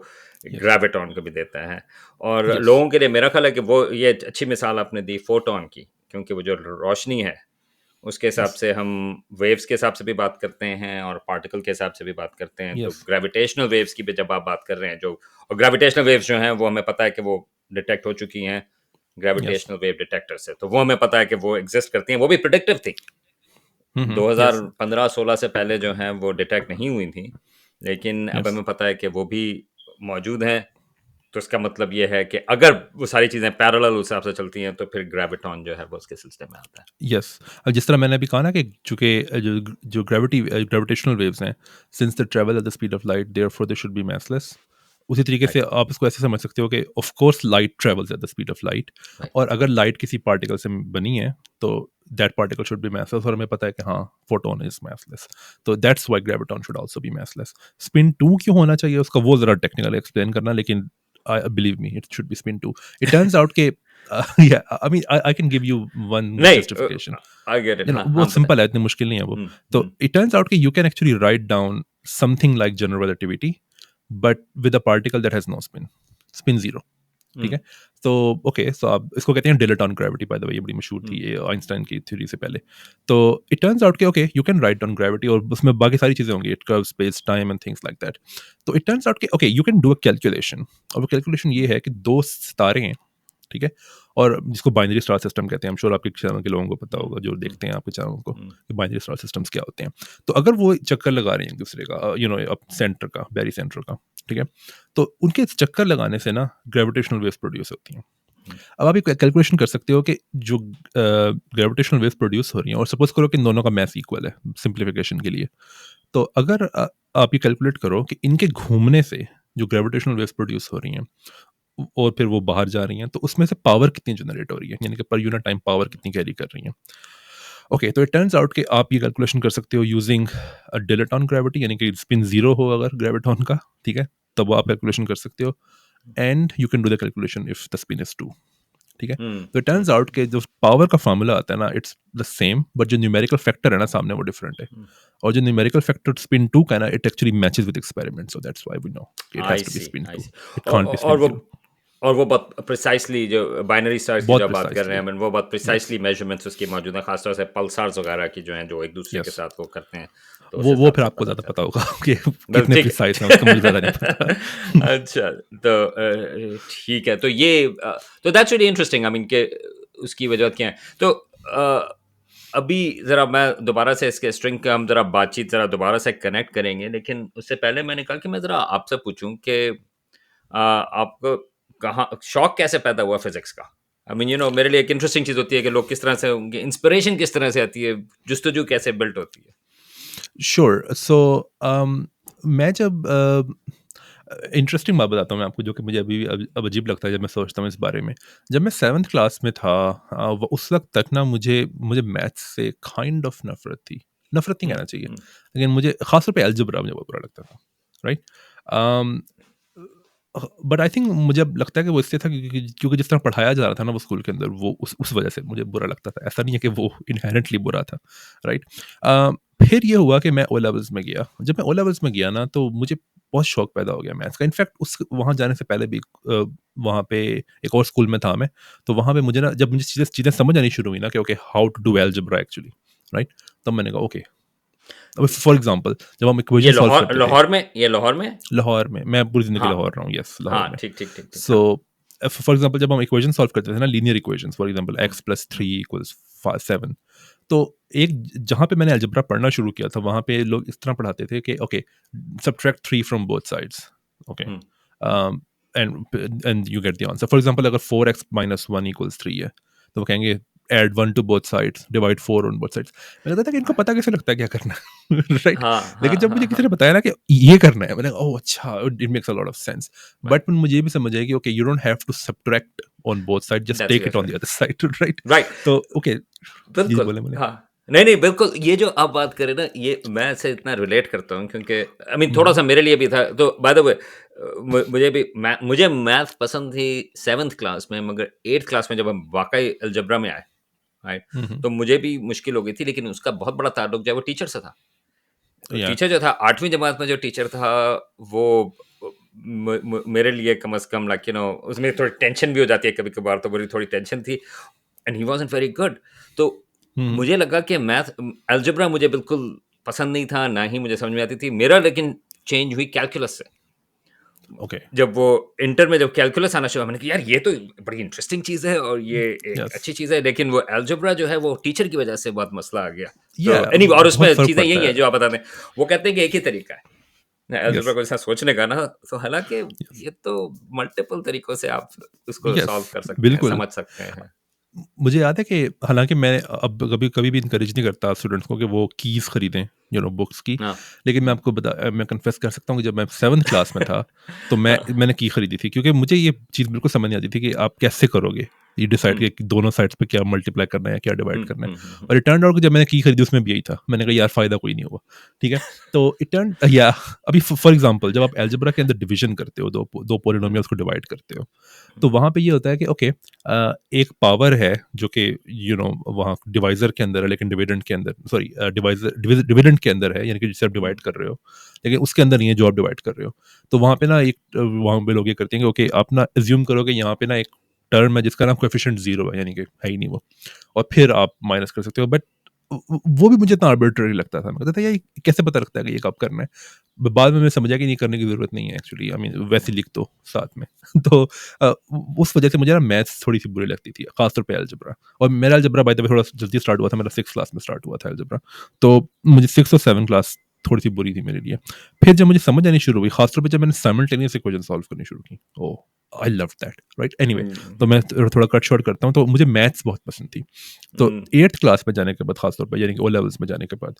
यस, ग्रेविटॉन को भी देता है। और यस, लोगों के लिए मेरा ख्याल है कि वो ये अच्छी मिसाल आपने दी फोटोन की, क्योंकि वो जो रोशनी है उसके हिसाब यस, से हम वेव्स के हिसाब से भी बात करते हैं और पार्टिकल के हिसाब से भी बात करते हैं। तो यस, ग्रेविटेशनल वेव्स की भी जब आप बात कर रहे हैं, जो और ग्रेविटेशनल वेव्स जो हैं वो हमें पता है कि वो डिटेक्ट हो चुकी हैं यस, ग्रेविटेशनल वेव डिटेक्टर से, तो वो हमें पता है कि वो एग्जिस्ट करती हैं, वो भी प्रिडिक्टिव थी। यस, 2015-16 से पहले जो हैं वो डिटेक्ट नहीं हुई थी, लेकिन अब यस। हमें पता है कि वो भी मौजूद हैं। तो इसका मतलब ये है कि अगर वो सारी चीज़ें पैरेलल उस हिसाब से चलती हैं तो फिर ग्रेविटॉन जो है वो उसके सिलसिले में आता है। यस, अब जिस तरह मैंने अभी कहा ना कि चूंकि जो जो ग्रेविटेशनल वेव्स हैं, since they travel at the speed of light, therefore they should be massless. उसी तरीके से राइट, आप इसको ऐसे समझ सकते हो कि of course light travels eight the speed of light, right. और अगर लाइट किसी पार्टिकल से बनी है तो that particle should be massless, और हमें पता है कि हाँ, फोटोन इज मासलेस, तो that's why graviton should also be massless. Spin 2 क्यों होना चाहिए उसका, वो जरा टेक्निकल एक्सप्लेन करना, लेकिन I believe me, it should B spin 2। It turns out के yeah, I mean, I can give you one नहीं, justification. I get it. हाँ, वो हाँ, बताएँ। सिंपल है, इतनी मुश्किल नहीं है वो। हुँ, तो हुँ, इट टर्न्स आउट कि you can actually write down something like general relativity, but with a particle that has no spin, spin zero, हुँ, ठीक है। तो ओके, सो आप इसको कहते हैं dilaton gravity, by the way, ये बड़ी मशहूर हुँ, थी ये आइंस्टाइन की थ्योरी से पहले। तो इट टर्न्स आउट कि okay, you can write down gravity, और उसमें बाकी सारी चीजें होंगी, it curve, space, time and things like that. तो इट टर्न्स आउट कि okay, you can do a calculation, और वो कैलकुलेशन ये हुँ, है कि दो सितारे हैं, ठीक है, और जिसको बाइनरी स्टार सिस्टम कहते हैं, I'm sure आपके चैनल के लोगों को पता हुँ, होगा जो हुँ, देखते हैं आपके चैनल को, हुँ, कि बाइनरी स्टार सिस्टम्स क्या होते हैं। तो अगर वो चक्कर लगा रहे हैं एक दूसरे का, अप सेंटर का, बैरी सेंटर का, ठीक है, तो उनके चक्कर लगाने से ना ग्रेविटेशनल वेव्स प्रोड्यूस होती हैं। हुँ, अब आप ये कैलकुलेशन कर सकते हो कि जो ग्रेविटेशनल वेव्स प्रोड्यूस हो रही हैं, और सपोज करो कि इन दोनों का मैस इक्वल है सिंप्लीफिकेशन के लिए, तो अगर आप ये कैलकुलेट करो कि इनके घूमने से जो ग्रेविटेशनल वेव्स प्रोड्यूस हो रही हैं और फिर वो बाहर जा रही हैं, तो उसमें से पावर कितनी जनरेट हो रही है, यानी कि पर यूनिट टाइम पावर कितनी कैरी कर रही हैं। ओके, तो इट टर्न्स आउट कि आप ये कैलकुलेशन कर सकते हो यूजिंग डिलेटॉन ग्रेविटी, यानी कि स्पिन जीरो हो अगर ग्रेविटॉन का, ठीक है, तब वो आप कैलकुलेशन कर सकते हो, and you can do the calculation if the spin is two, ठीक है। हुँ, तो इट हुँ, टर्न्स आउट के जो पावर का फार्मूला आता है ना, इट्स द सेम, बट जो न्यूमेरिकल फैक्टर है ना सामने, वो डिफरेंट है। हुँ। और जो न्यूमेरिकल फैक्टर स्पिन टू का है ना, it actually matches with experiment, so that's why we know it has I to be see, spin I two, see. It can't be spin और वो जीरो। बहुत प्रिसाइजली जो बाइनरी स्टार्स की जो बहुत आप बात कर रहे हैं, प्रिसाइसली, I mean, वो बहुत यस, प्रिसाइसली मेजरमेंट्स उसकी मौजूद हैं, खासतौर से पल्सार्स वगैरह की जो हैं, जो एक दूसरे के यस। साथ वो करते हैं, तो उस वो हिसाब फिर से आपको पता ज़्यादा पता चलता होगा कि है। बस कितने ठीक प्रिसाइज़ हैं उसका, मुझे ज़्यादा नहीं पता। है। अच्छा, तो ठीक है, तो ये तो that's really interesting, I mean कि उसकी वजह क्या है? तो अभी ज़रा मैं दोबारा से इसके स्ट्रिंग का हम ज़रा बातचीत ज़रा दोबारा से कनेक्ट करेंगे, लेकिन उससे पहले मैंने कहा कि मैं ज़रा आपसे पूछूँ कि आपको कहाँ शौक कैसे पैदा हुआ फिज़िक्स का? आई मीन मेरे लिए एक इंटरेस्टिंग चीज़ होती है कि लोग किस तरह से उनकी इंस्पिरेशन किस तरह से आती है, जुस्तजू कैसे बिल्ट होती है? श्योर, सो मैं जब इंटरेस्टिंग बात बताता हूँ मैं आपको, जो कि मुझे अभी भी अब अजीब लगता है जब मैं सोचता हूँ इस बारे में। जब मैं 7th क्लास में था, उस वक़्त तक ना मुझे मुझे मैथ्स से काइंड ऑफ नफ़रत थी। नफ़रत नहीं हुँ, कहना चाहिए, हुँ, लेकिन मुझे ख़ास तौर पे अलजेब्रा मुझे बहुत बुरा लगता था, right? Um, but I think मुझे अब लगता है कि वो इससे था क्योंकि जिस तरह पढ़ाया जा रहा था ना वो स्कूल के अंदर, वो उस वजह से मुझे बुरा लगता था। ऐसा नहीं है कि वो इन्हेरेंटली बुरा था, राइट? अ, फिर ये हुआ कि मैं ओ लेवल्स में गया। जब मैं ओ लेवल्स में गया ना, तो मुझे बहुत शौक पैदा हो गया मैथ्स का। इनफैक्ट उस वहाँ जाने से पहले भी वहाँ पे एक और स्कूल में था मैं, तो वहाँ पे मुझे ना, जब मुझे चीज़ें चीज़ें समझ आनी शुरू हुई ना कि okay, how to do algebra actually, right? तब मैंने कहा ओके, अब फॉर एग्ज़ाम्पल जब हम ये इक्वेशन सॉल्व करते थे लाहौर में? लाहौर में, मैं पूरी ज़िंदगी हाँ, लाहौर रहा हूँ, यस, लाहौर हाँ, में। ठीक, ठीक, ठीक, ठीक, सो हाँ। फॉर एग्जांपल जब हम इक्वेशन सॉल्व करते थे ना, linear equations, for example hmm, x plus hmm, three equals 7, तो एक जहाँ पे मैंने अलजेब्रा पढ़ना शुरू किया था, वहाँ पे लोग इस तरह पढ़ाते थे कि okay, subtract 3 from both sides, okay, hmm, and you get the answer. For example अगर 4x - 1 = 3 है, तो वो कहेंगे add 1 to both sides, divide 4 on both sides. मैंने कहा था कि इनको पता कैसे लगता है क्या करना है राइट। हाँ, लेकिन हाँ, जब हाँ, मुझे किसी ने हाँ। बताया ना कि ये करना है, मैंने कहा ओह अच्छा, it makes a lot of sense. Right, but मुझे ये भी समझ आया कि okay, you don't have to subtract on both side, just that's take it exactly on the right. Other side right. Right, तो ओके, जी बिल्कुल, बोले बोले। हाँ। नहीं, नहीं, बिल्कुल, ये जो आप बात कर रहे हैं ना, ये मैं इससे इतना रिलेट करता हूँ क्योंकि आई मीन हम्म, थोड़ा-सा मेरे लिए भी था। तो बाय द वे मुझे भी मुझे मैथ पसंद थी 7th क्लास में, मगर 8th क्लास में जब हम वाक़ई अलजेब्रा में आए, राइट? हम्म, तो मुझे भी मुश्किल हो गई थी, लेकिन उसका बहुत बड़ा ताल्लुक जो है वो टीचर से था। या टीचर जो था 8वीं जमात में जो टीचर था वो मेरे लिए कम से कम लाइक उसमें थोड़ी टेंशन भी हो जाती है कभी-कभार, तो मेरी थोड़ी टेंशन थी and he wasn't very good. तो हम्म, मुझे लगा कि मैथ अलजेब्रा मुझे बिल्कुल पसंद नहीं था, ना ही मुझे समझ में आती थी। मेरा लेकिन चेंज हुई कैलकुलस से। ओके, जब वो इंटर में जब कैलकुलस आना शुरू हुआ, मैंने कहा यार ये तो बड़ी इंटरेस्टिंग चीज़ है और ये एक यस, अच्छी चीज़ है, लेकिन वो अलजेब्रा जो है वो टीचर की वजह से बहुत मसला आ गया। या तो और बहुत उसमें फर्क चीज़ें पड़ता यही है। हैं जो आप बता दें। वो कहते हैं कि एक ही तरीका है अलजेब्रा यस, को जैसा सोचने का ना, तो हालाँकि ये तो मल्टीपल तरीकों से आप उसको यस, सॉल्व कर सकते हैं, बिल्कुल। समझ सकते हैं। मुझे याद है कि हालाँकि मैं अब कभी कभी भी इनकरेज नहीं करता स्टूडेंट्स को कि वो कीज़ खरीदें, बुक्स की। हाँ। लेकिन हुँ। मैं कन्फेस कर सकता हूँ कि जब मैं 7th क्लास में था, तो हाँ। मैंने की खरीदी थी, क्योंकि मुझे ये चीज़ बिल्कुल समझ नहीं आती थी कि आप कैसे करोगे? ये डिसाइड हुँ। कि दोनों साइड्स पे क्या मल्टीप्लाई करना है, क्या डिवाइड हुँ, करना है। हुँ, हुँ, हुँ। और इट टर्न्ड आउट कि जब मैंने की खरीदी उसमें भी यही था। मैंने कहा यार फ़ायदा कोई नहीं हुआ, ठीक है? तो इट टर्न या अभी फॉर एग्ज़ाम्पल जब आप अलजेब्रा के अंदर डिवीज़न करते हो, 2 हुँ, पॉलिनोमियल्स को डिवाइड करते हो, तो हुँ। वहाँ पे ये होता है कि ओके, एक पावर है जो कि वहाँ डिवाइज़र के अंदर है, लेकिन डिविडेंड के अंदर, सॉरी, डिविडेंड के अंदर है, यानी कि जिसे आप हुँ, डिवाइड कर रहे हो, लेकिन उसके अंदर नहीं है जो आप डिवाइड कर रहे हो। तो वहाँ पे ना वहाँ पे लोग ये करते हैं कि ओके, आप ना अज़्यूम करो कि यहाँ पे ना एक टर्म है जिसका ना कोएफ़िशिएंट 0 है, यानी कि है ही नहीं वो, और फिर आप माइनस कर सकते हो। बट वो भी मुझे इतना आर्बिट्रेरी लगता था। मैं कहता था यार ये कैसे पता लगता है कि ये कब करना है? बाद में मैं समझा कि ये करने की ज़रूरत नहीं है एक्चुअली, आई मीन वैसे ही लिख दो साथ में। तो अ, उस वजह से मुझे ना मैथ्स थोड़ी-सी बुरी लगती थी, ख़ास तौर पे अलजेब्रा। और मेरा अलजेब्रा बाय द वे थोड़ा जल्दी स्टार्ट हुआ था, मेरा 6th क्लास में स्टार्ट हुआ था अलजेब्रा। तो मुझे 6th और 7th क्लास थोड़ी-सी बुरी थी मेरे लिए। फिर जब मुझे समझ आनी शुरू हुई, ख़ास तौर पे जब मैंने साइमल्टेनियस इक्वेशन सॉल्व करनी शुरू की, oh! I loved that, right? Anyway, हुँ, तो मैं थोड़ा कट शॉर्ट करता हूँ, तो मुझे मैथ्स बहुत पसंद थी। तो हुँ, 8th क्लास में जाने के बाद, ख़ास तौर पे यानी कि ओ लेवल्स में जाने के बाद,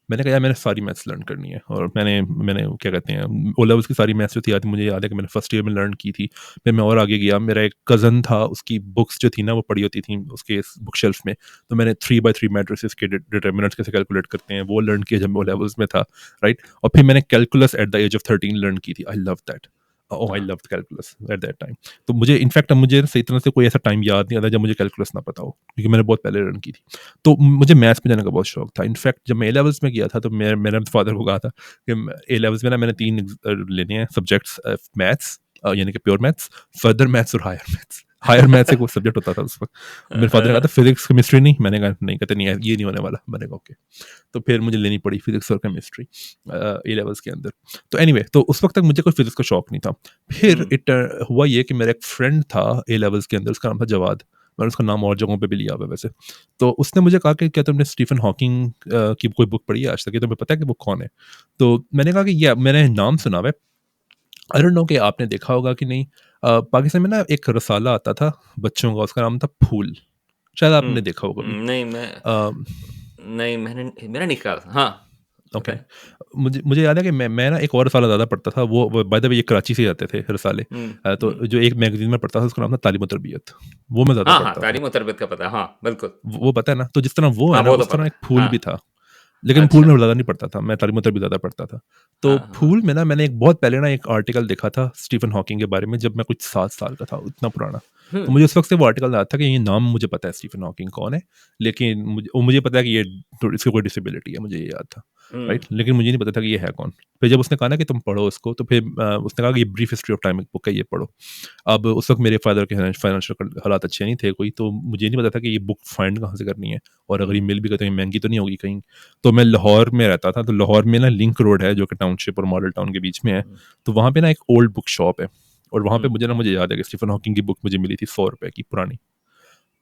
मैंने कहा यार मैंने सारी मैथ्स लर्न करनी है। और मैंने मैंने क्या कहते हैं, ओ लेवल्स की सारी मैथ्स जो थी, मुझे याद है कि मैंने फर्स्ट ईयर में लर्न की थी। फिर मैं और आगे गया, मेरा एक कज़न था, उसकी बुक्स जो थी ना वो पड़ी होती थी उसके बुक शेल्फ में। तो मैंने 3 by 3 मैट्रिसेस के डिटर्मिनेंट्स कैसे कैलकुलेट करते हैं वो लर्न किया जब मैं ओ लेवल्स में था, राइट? और फिर मैंने calculus at the age of 13 learn की थी। I love that, oh I हाँ, loved calculus at that time. तो मुझे इनफैक्ट अब मुझे सही तरह से कोई ऐसा टाइम याद नहीं आता जब मुझे कैलकुलस ना पता हो, क्योंकि मैंने बहुत पहले लर्न की थी। तो मुझे मैथ्स में जाने का बहुत शौक था। इनफैक्ट जब मैं ए लेवल्स में गया था, तो मैंने अपने फादर को कहा था कि ए लेवल्स में ना मैंने 3 लेने हैं सब्जेक्ट्स, मैथ्स, यानी कि प्योर मैथ्स, फर्दर मैथ्स और हायर मैथ्स। हायर मैथ्स एक वो सब्जेक्ट होता था उस वक़्त। मेरे फादर ने कहा था फिज़िक्स, केमिस्ट्री नहीं? मैंने कहा नहीं, कहते नहीं है, ये नहीं होने वाला। मैंने कहा ओके। तो फिर मुझे लेनी पड़ी फिज़िक्स और केमिस्ट्री ए लेवल्स के अंदर। तो एनीवे, तो उस वक़्त तक मुझे कोई फिज़िक्स का शौक नहीं था। फिर हुँ, हुआ ये कि मेरा एक फ्रेंड था ए लेवल्स के अंदर, उसका नाम था जवाद। मैंने उसका नाम और जगहों पे भी लिया हुआ है वैसे। तो उसने मुझे कहा कि क्या तुमने स्टीफन हॉकिंग की कोई बुक पढ़ी है आज तक? ये तुम्हें पता है कि वो कौन है? तो मैंने कहा कि या मैंने नाम सुना हुआ है। आई डोंट नो कि आपने देखा होगा कि नहीं। पाकिस्तान में ना एक रसाला आता था बच्चों का, उसका नाम था फूल। शायद हुँ, आपने देखा हो कभी। नहीं अ नहीं मैंने मेरा नहीं ख्याल हाँ, ओके। बताएँ? मुझे मुझे याद है कि मैं ना एक और रसाला ज़्यादा पढ़ता था, वो बाय द वे ये कराची से ही आते थे रसाले। हुँ, तो हुँ। जो एक मैगज़ीन में पढ़ता था उसका नाम था तालीम और तरबियत, वो मैं ज़्यादा हाँ, हाँ, पढ़ता था। तालीम और तरबियत का पता है, हाँ, बिल्कुल। वो पता है ना? तो जिस तरह वो है हाँ, ना, वो तो उस तरह पता एक है। फूल भी हाँ, था। लेकिन फूल अच्छा। में ज़्यादा नहीं पढ़ता था, मैं तालीम और तरबियत ज़्यादा पढ़ता था। तो हाँ, हाँ। फूल में ना मैंने एक बहुत पहले ना एक आर्टिकल देखा था स्टीफन हॉकिंग के बारे में, जब मैं कुछ 7 साल का था, इतना पुराना। हुँ, तो मुझे उस वक़्त से वो आर्टिकल याद था कि ये नाम मुझे पता है स्टीफन हॉकिंग कौन है, लेकिन मुझे पता है कि ये इसको कोई डिसेबिलिटी है, मुझे ये याद था, हुँ, राइट? लेकिन मुझे नहीं पता था कि ये है कौन। फिर जब उसने कहा ना कि तुम पढ़ो इसको, तो फिर उसने कहा कि ये ब्रीफ हिस्ट्री ऑफ टाइम एक बुक है, ये पढ़ो। अब उस वक़्त मेरे फ़ादर के फाइनेंशियल हालात अच्छे नहीं थे कोई, तो मुझे नहीं पता था कि ये बुक फाइंड कहाँ से करनी है, और अगर ये हुँ, मिल भी गई तो ये महँगी तो नहीं होगी कहीं। तो मैं लाहौर में रहता था, तो लाहौर में ना लिंक रोड है जो कि टाउनशिप और मॉडल टाउन के बीच में है। हुँ, तो वहाँ पे ना एक ओल्ड बुक शॉप है, और वहाँ पे हुँ। मुझे याद है कि स्टीफन हॉकिंग की बुक मुझे मिली थी ₹100 की पुरानी।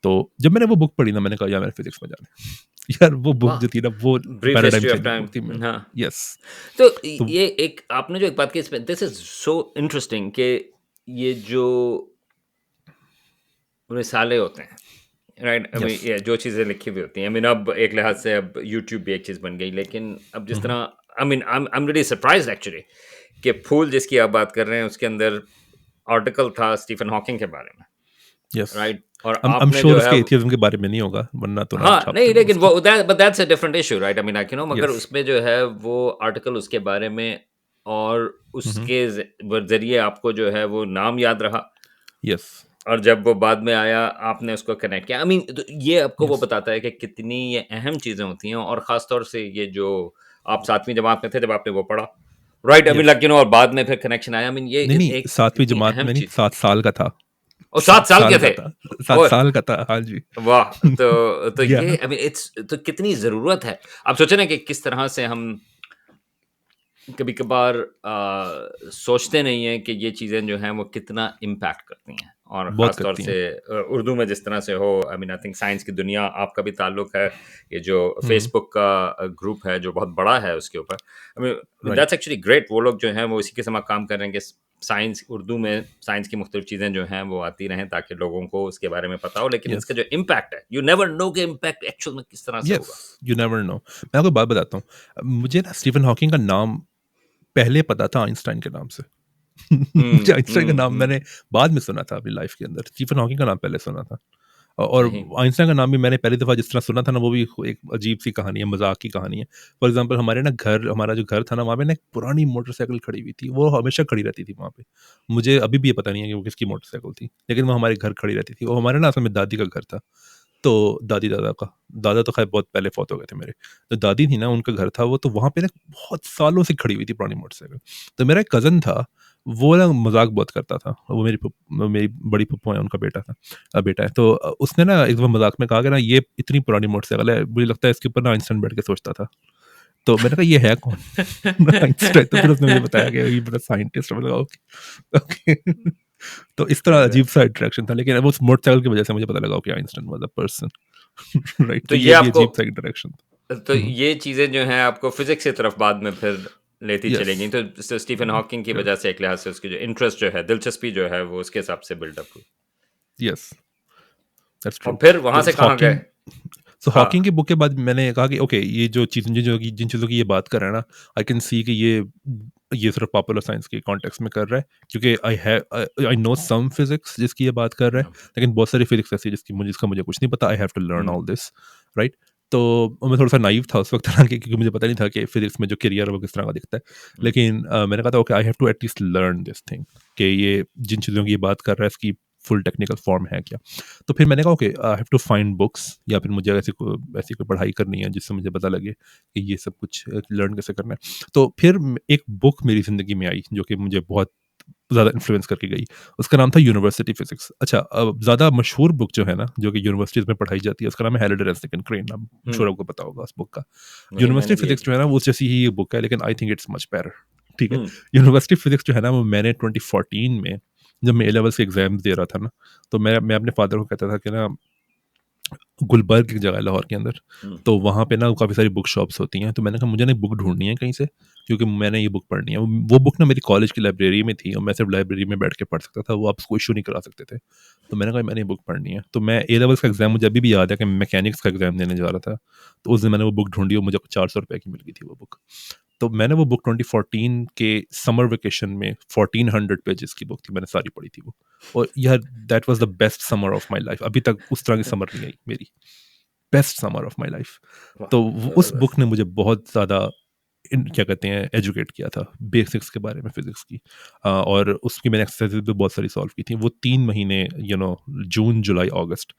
तो जब मैंने वो बुक पढ़ी ना, मैंने कहा यार मैंने फिज़िक्स में जाना है। यार वो बुक वाह! जो थी ना, वो brief paradigm history of changing time book थी मेरे। हाँ। यस। तो तो ये एक आपने जो एक बात की इसमें दिस इज़ सो इंटरेस्टिंग कि ये जो रिसाले होते हैं, राइट? I mean yes. ये जो चीज़ें लिखी हुई होती हैं, आई मीन अब एक लिहाज से अब यूट्यूब भी एक चीज़ बन गई, लेकिन अब जिस हुँ, तरह I am really surprised actually कि फूल जिसकी आप बात कर रहे हैं, उसके अंदर आर्टिकल था स्टीफन हॉकिंग के बारे में, यस। राइट? और आई एम आपने श्योर जो है उसके एथियज़्म के बारे में नहीं होगा, वरना तो ना हाँ, छापते नहीं वो लेकिन उसको। वो that's a different issue, right? I mean like मगर यस। उसमें जो है वो आर्टिकल उसके बारे में और हुँ, हुँ। उसके ज़रिए आपको जो है वो नाम याद रहा यस, और जब वो बाद में आया आपने उसको कनेक्ट किया। आई मीन तो ये आपको वो यस, बताता है कि कितनी ये अहम चीज़ें होती हैं और ख़ास तौर से ये जो आप 7वीं जमात में थे जब आपने वो पढ़ा, right? I mean yes. Like और बाद में फिर कनेक्शन आया। आई मीन ये नहीं, नहीं, एक 7वीं इतनी जमात अहम में नहीं, चीज़ 7 साल का था। और 7 7 साल के साल का थे। था, 7 ओह! साल का था, हाँ जी। वाह! तो या ये आई मीन इट्स तो कितनी ज़रूरत है। आप सोचे ना कि किस तरह से हम कभी-कभार सोचते नहीं हैं कि ये चीज़ें जो हैं वो कितना इम्पैक्ट करती हैं और बहुत ख़ास तौर करती से हैं। उर्दू में जिस तरह से हो आई मीन आई थिंक साइंस की दुनिया आपका भी ताल्लुक है, ये जो हुँ, फ़ेसबुक का ग्रुप है जो बहुत बड़ा है उसके ऊपर। I mean that's right, actually great वो लोग जो हैं वो इसी के समा काम कर रहे हैं कि साइंस उर्दू में साइंस की मुख्तलिफ चीज़ें जो हैं वो आती रहें ताकि लोगों को उसके बारे में पता हो, लेकिन यस, इसका जो इम्पैक्ट है, यू नेवर नो कि इम्पैक्ट एक्चुअल में किस तरह से यस, होगा। You never know. मैं आपको बात बताता हूँ, मुझे ना स्टीफ़न हॉकिंग का नाम पहले पता था आइंस्टाइन के नाम से। मुझे हुँ, आइंस्टाइन का हुँ, नाम हुँ। मैंने बाद में सुना था अपनी लाइफ़ के अंदर, स्टीफ़न हॉकिंग का नाम पहले सुना था। और नहीं। आइंस्टाइन का नाम भी मैंने पहली दफ़ा जिस तरह सुना था ना, वो भी एक अजीब-सी कहानी है, मज़ाक की कहानी है। फॉर एग्ज़ाम्पल हमारा जो घर था ना, वहाँ पे ना एक पुरानी मोटरसाइकिल खड़ी हुई थी, वो हमेशा खड़ी रहती थी वहाँ पे। मुझे अभी भी ये पता नहीं है कि वो किसकी मोटरसाइकिल थी, लेकिन वो हमारे घर खड़ी रहती थी। वो हमारे ना असल में दादी का घर था, तो दादी-दादा का। दादा तो ख़ैर बहुत पहले फ़ौत हो गए थे मेरे। तो दादी थी ना, उनका घर था वो, तो वहाँ पे ना बहुत सालों से खड़ी हुई थी पुरानी मोटरसाइकिल। तो मेरा एक कज़न था, वो ना मज़ाक बहुत करता था। वो मेरी बड़ी फूफो है, उनका बेटा है। तो उसने ना एक बार मज़ाक में कहा कि ना, ये इतनी पुरानी मोटरसाइकिल है, मुझे लगता है इसके ऊपर ना आइंस्टाइन बैठ के सोचता था। तो मैंने कहा, ये है कौन? आइंस्टाइन। तो फिर उसने मुझे बताया कि ये बड़ा साइंटिस्ट है। मैंने कहा ओके, ओके। तो इस तरह तो अजीब-सा इंटरेक्शन था, लेकिन वो उस मोटरसाइकिल की वज़ह से मुझे पता लगा कि Einstein was a person. Right. तो तो ये ये भी आपको अजीब-सा इंटरेक्शन था। तो हुँ, हुँ। ये चीज़ें जो हैं आपको फ़िज़िक्स की तरफ बाद में फिर लेती चली यस। गईं। तो स्टीफ़न हॉकिंग की यस, वज़ह से एक लिहाज़ से उसकी जो इंटरेस्ट जो है, दिलचस्पी जो है वो उसके हिसाब से बिल्डअप हुई। Yes, that's true. और फिर वहाँ तो से कहाँ गए? हॉकिंग हाँ। की बुक के बाद मैंने कहा कि ओके, ये जो चीज़ें जिन चीज़ों की ये बात कर रहा है ना, आई कैन सी कि ये सिर्फ पॉपुलर साइंस के कॉन्टेक्स्ट में कर रहा है, क्योंकि आई नो सम फिजिक्स जिसकी ये बात कर रहा है, हाँ, लेकिन बहुत सारी फिजिक्स ऐसी है जिसका मुझे कुछ नहीं पता। I have to learn hmm, all this, right? तो मैं थोड़ा सा नाइव था उस वक्त हालांकि, क्योंकि मुझे पता नहीं था कि फिजिक्स में जो करियर है वो किस तरह का दिखता है। हुँ, लेकिन मैंने कहा था okay, I have to at least learn this thing, कि ये जिन चीज़ों की ये बात कर रहा है इसकी फुल टेक्निकल फॉर्म है क्या। तो फिर मैंने कहा okay, I have to find books, या फिर मुझे ऐसी कोई पढ़ाई करनी है जिससे मुझे पता लगे कि ये सब कुछ लर्न कैसे करना है। तो फिर एक बुक मेरी ज़िंदगी में आई जो कि मुझे बहुत ज़्यादा इन्फ्लुएंस करके गई। उसका नाम था यूनिवर्सिटी फिजिक्स। अच्छा, ज़्यादा मशहूर बुक जो है ना, जो कि यूनिवर्सिटीज़ में पढ़ाई जाती है, उसका नाम है heredity and second crane. I'm hmm. Sure आपको पता होगा उस बुक का। नहीं, मैंने यूनिवर्सिटी भी फिजिक्स एक जो है ना, वो उस जैसी ही ये बुक है, लेकिन I think it's much better. ठीक है। हुँ, यूनिवर्सिटी फिजिक्स जो है ना, वो मैंने 2014 में जब मैं ए लेवल्स के एग्जाम्स दे रहा था ना, तो मैं अपने फादर को कहता था कि ना, गुलबर्ग एक जगह है लाहौर के अंदर, हुँ, तो वहाँ पे ना काफ़ी सारी बुक शॉप्स होती हैं। तो मैंने कहा मुझे ना बुक ढूँढनी है कहीं से, क्योंकि मैंने ये बुक पढ़नी है। वो बुक ना मेरी कॉलेज की लाइब्रेरी में थी, और मैं सिर्फ़ लाइब्रेरी में बैठ के पढ़ सकता था, वो आप उसको इश्यू नहीं करा सकते थे। तो मैंने कहा मैंने ये बुक पढ़नी है। तो मैं ए लेवल्स का एग्ज़ाम, मुझे अभी भी याद है कि मैं मैकेनिक्स का एग्ज़ाम देने जा रहा था। तो उस दिन मैंने वो बुक ढूँढी और मुझे ₹400 की मिल गई थी वो बुक। तो मैंने वो बुक 2014 के समर वेकेशन में 1400 पेजेज़ की बुक थी, मैंने सारी पढ़ी थी वो। और यार, that was the best summer of my life. अभी तक उस तरह की समर नहीं आई मेरी। Best summer of my life. वाह! तो उस बुक ज़बरदस्त। ने मुझे बहुत ज़्यादा क्या कहते हैं, एजुकेट किया था बेसिक्स के बारे में फिजिक्स की। और उसकी मैंने एक्सरसाइजेज भी बहुत सारी सॉल्व की थी वो 3 महीने, जून जुलाई अगस्त।